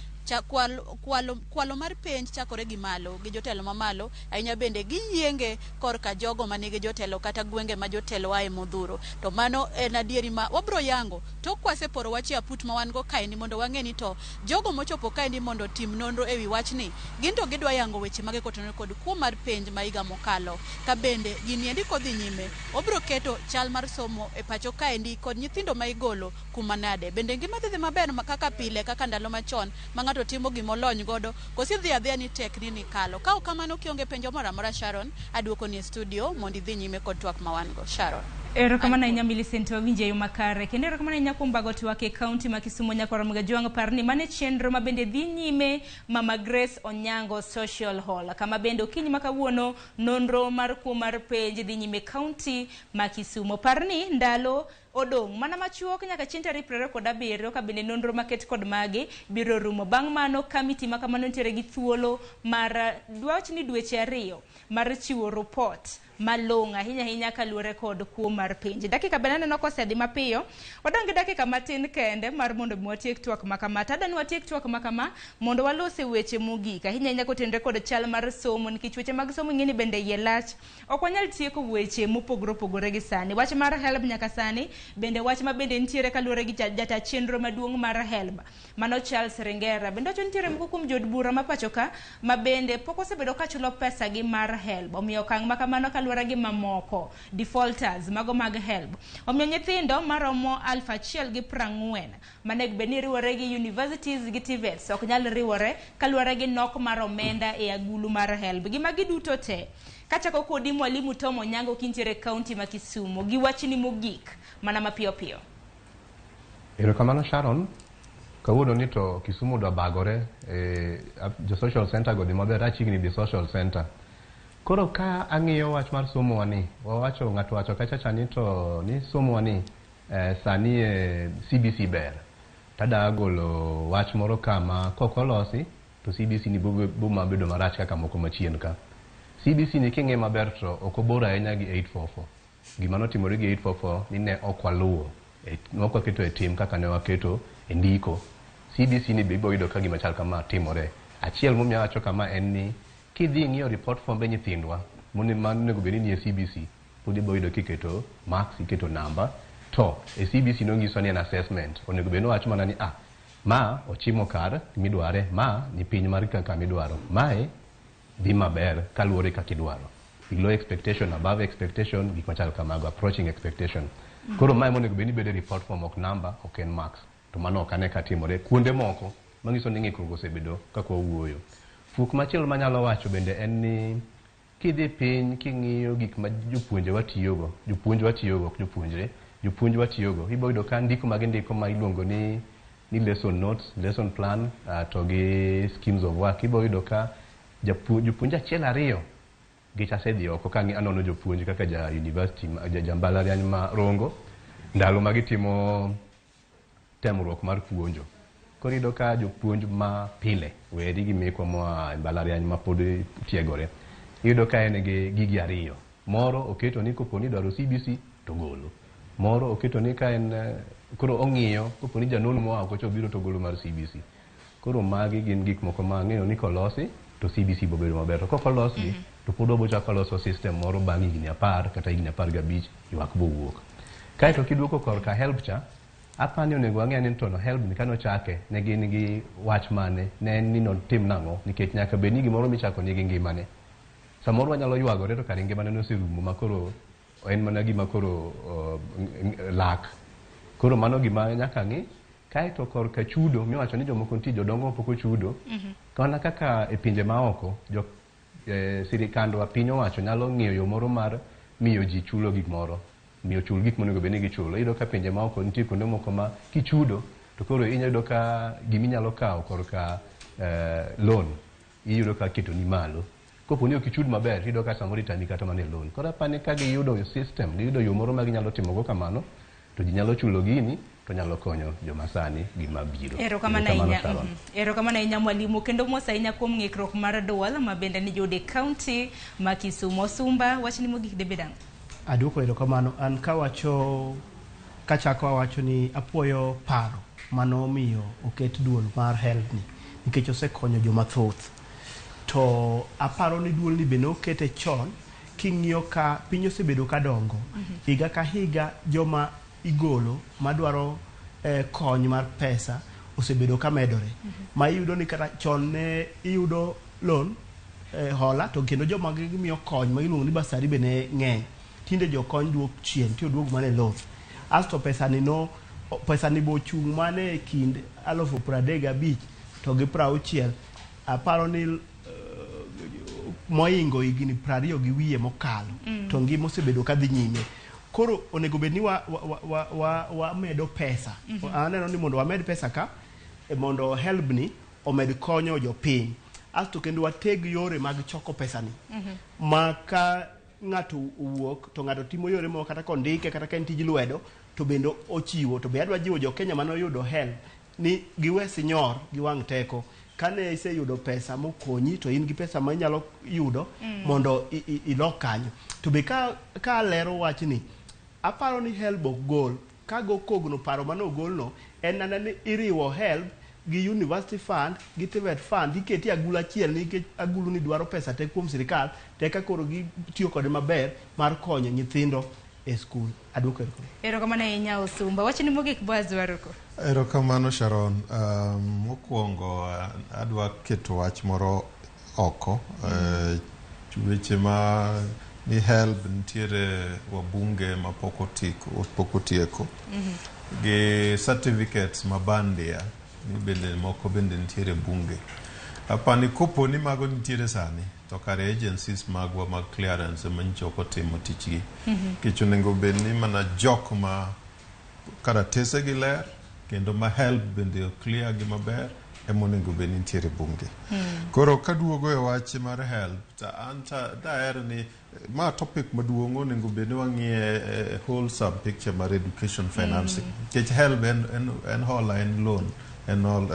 kwalo mar penj chakore gi malo, gi jotelo mamalo ahinya bende giyienge korka jogo manigi jotelo kata gwenge ma jotelo ae modhuro. To mano en adieri ma wabro yango tok kwaseporo wachi aput ma wan go kaendi mondo wang'e ni to jogo mochopo kaendi mondo tim nonro ewi wachni gin to gidwa yango weche mage kotenore kod kuo mar penj ma higa mokalo. Ka bende gini endi kodhi nyime obro keto chal mar somo e pacho kaendi kod nyithindo ma igolo kuma nade. Bende ngima dhi maber kaka pile, kaka ndalo machon ma ng'ato timo gimolony godo, kosi dhi adhiya ni tekni ni kalo. Ka kamano kionge penjo moro amora Sharon, aduoko ni e studio mondo idhi nyime kod twak ma wan go. Sharon. Erokamano ahinya Millicent wawinje yo makare, kendo erokamano ahinya kuom bago twak e kaunti ma Kisumu nyaka Ramogi Jwang' parni mane chenro ma bende dhi nyime Mama Grace Onyango Social Hall, kama bende okinyi ma kawuono nonro mar kuo mar penj dhi nyime kaunti ma Kisumu. Parni ndalo odong' mana machuok nyaka chieng' tarik 27 ka bende nonro maket kod magi biro rumo. Bang' mano kamiti ma kamano nitiere gi thuolo mar dwachni dweche 2 mar chiwo report malong'o ahinya kaluwore kod kuo mar penj. Dakika bende aneno kosedhi mapiyo, wadonge dakika matin kende mar mondo watiek twak makama. Tadani watiek twak makama mondo walose weche mogik ahinya kotenore kod chal mar somo, nikech weche mag somo ng'eni bende yie lach, ok wanyal tieko weche mopogore opogore gi sani. Wach mar helb nyaka sani bende wach ma bende nitiere kaluwore gi jata chenro maduong' mar helb mano Chal Serengera. Bende wacho nitiere moko kuom jod bura ma pachoka ma bende pok osebedo ka chulo pesa gi mar helb, omiyo okang' ma kamano kaluwore gi mamoko defaulters mago mag helb. Omiyo nyithindo maromo 1,040 manego bed ni riwore gi universities gi TVETs ok nyal riwore kaluwore gi nok mar omenda e agulu mar helb. Gima giduto te kachako kodi mwalimu Tom Onyango kintiere kaunti ma Kisumu gi wachni mogik mana mapiyo piyo. Erokamano Sharon, kawuono ni to Kisumu dwa bagore jo social center go dhi maber, achigni dhi social center. Koro ka ang'iyo wach mar somo wani, ng'ato wacho kacha ni to ni somo wani sani CBC ber. Tada golo wach moro kama kokolosi to CBC ni buma bedo marach kaka moko machien ka. CBC ni king'e maber to ok obor ahinya gi 844. Gima notimore gi 844 ni ne ok waluwo, ok waketo e tim kaka ne waketo e ndiko. CBC ni be ibo yudo ka gima chal kama timore. Achiel momiyo awacho kama en ni kidhi ng'iyo report form nyithindwa mone onego bed ni e CBC pod ibo yudo kiketo marks, iketo number to e CBC no nyiso ni en assessment. Onego bed ni wacho mana ni ma ochimo kar midware, ma ni piny mar kaka midwaro, mae dhi maber kaluwore kaka idwaro. Below expectation, above expectation, gik machal kamago, approaching expectation. Koro mae monego bed ni bedo report form ok number, ok en marks. To mano ok ane ka timore kuonde moko manyiso ni ng'ikruok osebedo kaka wawuoyo. Fuk machielo manyalo wacho bende en ni kidhi piny king'iyo gik ma jopuonjwa tiyogo, jopuonjwa tiyogo, ibo yudo ka ndiko ma gindiko ma iluongo ni lesson notes, lesson plan to gi schemes of work. Ibo yudo ka jopuonj achiel ariyo gichasedhi oko ka anono jopuonj kaka ja university, ja mbalariany ma Rongo ndalo ma gitimo temruok mar puonjo. Koro yudo ka jopuonj ma pile weri gi mekwa moa mbalariany ma pod tiegore, yudo ka en gi gigi ariyo. Moro oketo ni kopo ni dwaro CBC to golo, moro oketo ni ka en koro ong'iyo kopo ni janono moa oko biro to golo mar CBC. Koro magi gin gik moko ma ng'eyo ni kolosi to CBC bo bedo maber. To kokolosgi to pod obo chako loso system moro bang' higni 10 kata higni 15 ywak bo wuok. Kaeto kiduoko korka help cha, apani onego wang'e ni to no help ni kano chake ne gin gi wach mane ne en ni no tim nang'o, nikech nyaka bed ni gimoro michako ni gi ngimane. Samoro wanyalo ywagore to kare ngimane noserumo makoro en mana gima koro lak. Koro mano gima nyaka ng'i. Kaeto korka chudo, miwacho ni jomoko nitie jodongo pok ochudo. Kana kaka e pinje maoko sirikandwa piny owacho nyalo ng'iyo yo moro mar miyo ji chulo gik moro, miyo chul gik monego bed ni gichulo. Iyudo ka pinje maoko nitie kuonde moko ma kichudo to koro inyalo ka giminyalo kawo korka loan iyudo ka keto ni malo. Kopo ni ok ichud maber iyudo ka samoro itami kata mana loan. Koro apani ka giyudo system, giyudo yo moro ma ginyalo timogo kamano to ji nyalo chulo gini to nyalo konyo joma sani gima biro. Erokamano ahinya mwalimu, kendo mos ahinya kuom ng'ikruok mar duol ma bende ni jude kaunti ma Kisumu. Sumba wachni mogik de bedang'. Aduoko erokamano, an kawacho kachako awacho ni apuoyo paro manomiyo oket duol mar health ni nikech osekonyo joma thoth. To aparo ni duol ni bende okete chon king'iyo ka piny osebedo ka dongo, higa ka higa joma igolo madwaro kony mar pesa osebedo ka medore. Ma iyudo ni kata chon ne iyudo loan hola to kendo joma gimiyo kony ma iluongo ni basari be ne ng'eny. Tinde jokony duok chien tiyo duog mane loan. Asto pesa ni bo chung' mane kind 35,000 to gi 60,000. Aparo ni moingo higni 20 gi wiye mokalo to ngima osebedo ka dhi nyime. Koro onego bed ni wamedo pesa. Aneno ni mondo wamed pesa ka mondo help ni omed konyo jopiny. Asto kendo wateg yore mag choko pesa ni. Maka ng'ato wuok to ng'ato timo yore moko kata kondike kata ka en tij lwedo to bendo ochiwo. To be adwa jiwo jo Kenya mano yudo help ni giwe sinyor gi wang' teko. Kane iseyudo pesa mokonyi to in gi pesa ma inyalo yudo mondo ilok kanyo. To be ka lero wach ni aparo ni help gol ka go kogno paro mano golno en nana ni iriwo help gi university fund gi TVET fund iketi agulu achiel nikech agulu ni dwaro pesa te kuom sirikal te ka koro gi tiyo kode maber mar konyo nyithindo e skul. Aduoko erokamano ahinya Osumba, wachni mogik Boazwaruko. Erokamano Sharon. Mokwongo adwa keto wach moro oko. Weche ma ni help nitiere wabunge ma pok otieko gi certificates ma bandia ni bende moko bende nitiere bunge. Apani kopo ni mago nitiere sani to kare agencies magwa mag clearance manchoko timo tichgi. Kicho nengo bed ni mana jok ma karatese gi ler kendo ma help bende clear gi maber emonego bed ni nitiere bunge. Koro kaduogo e wach mar help ta anta daer ni ma topic maduong' onego bed ni wang'iye wholesome picture mar education financing. Kech help en hola en loan en all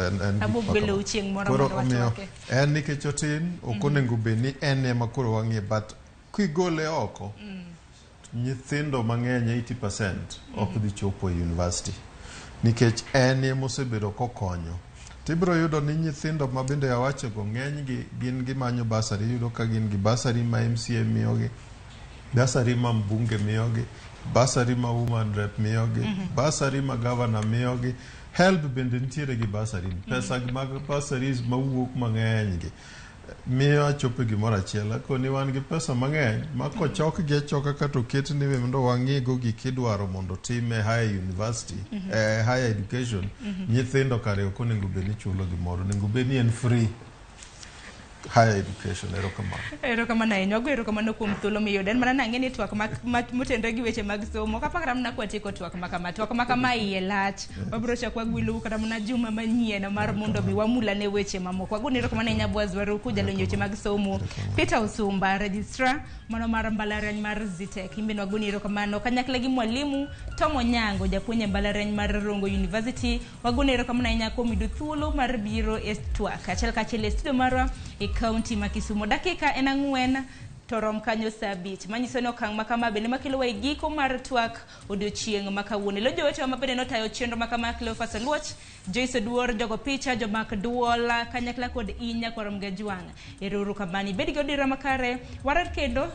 koro omiyo en nikech otin ok onego bed ni en ema koro wang'iye, but kigole oko nyithindo mang'eny 80% ok dhi chopo e university nikech en ema osebedo kokonyo tibro yudo ni nyithindo ma bende awacho go ng'eny gin gimanyo basari, yudo ka gin gi basari ma MCA miyogi, basari ma mbunge miyogi, basari ma woman rep miyogi, basari ma governor miyogi, help bende nitiere gi basari, pesa mag basaris mawuok mang'eny gi miyo chope gimoro achiel. Koni wan gi pesa mang'eny ma kochok gi achoka kata oket ni mondo wang'igo gikidwaro mondo time higher university, higher education, nyithindo kare ok onego bed ni chulo gimoro, onego bed ni en free higher education. Erokamano ahinya, wago erokamano kuom thuolo miyudo. En mana nang'e ni twak motenre gi weche mag somo kapakra mana kwatieko twak makama iye lach, wabiro chako wagwilo kata mana juma manyien mar mondo mi wamulane weche mamoko. Wago erokamano ahinya Bwazwaru kujalonyo weche mag somo, Peter Usumba, registrar mano mar mbalariany mar Zitek. Imbe wago erokamano kanyakla gi mwalimu Tom Onyango, japuonj mbalariany mar Rongo University. Wago erokamano ahinya kuom yudo thuolo mar biro e twak achiel e studio marwa e kaunti ma Kisumu. Dakika en 4 to rom kanyo saa 5, manyiso ni okang' makama bende makelo wa giko mar twak odiochieng' makawuono. Lo jowetewa mabende notayo chenro makama Cleophas Oluoch, Joyce Oduor, jogo picha, jomak duola, kanyakla kod inya kwarom Gajwang'. Erokamano, bed gi odira makare, warar kendo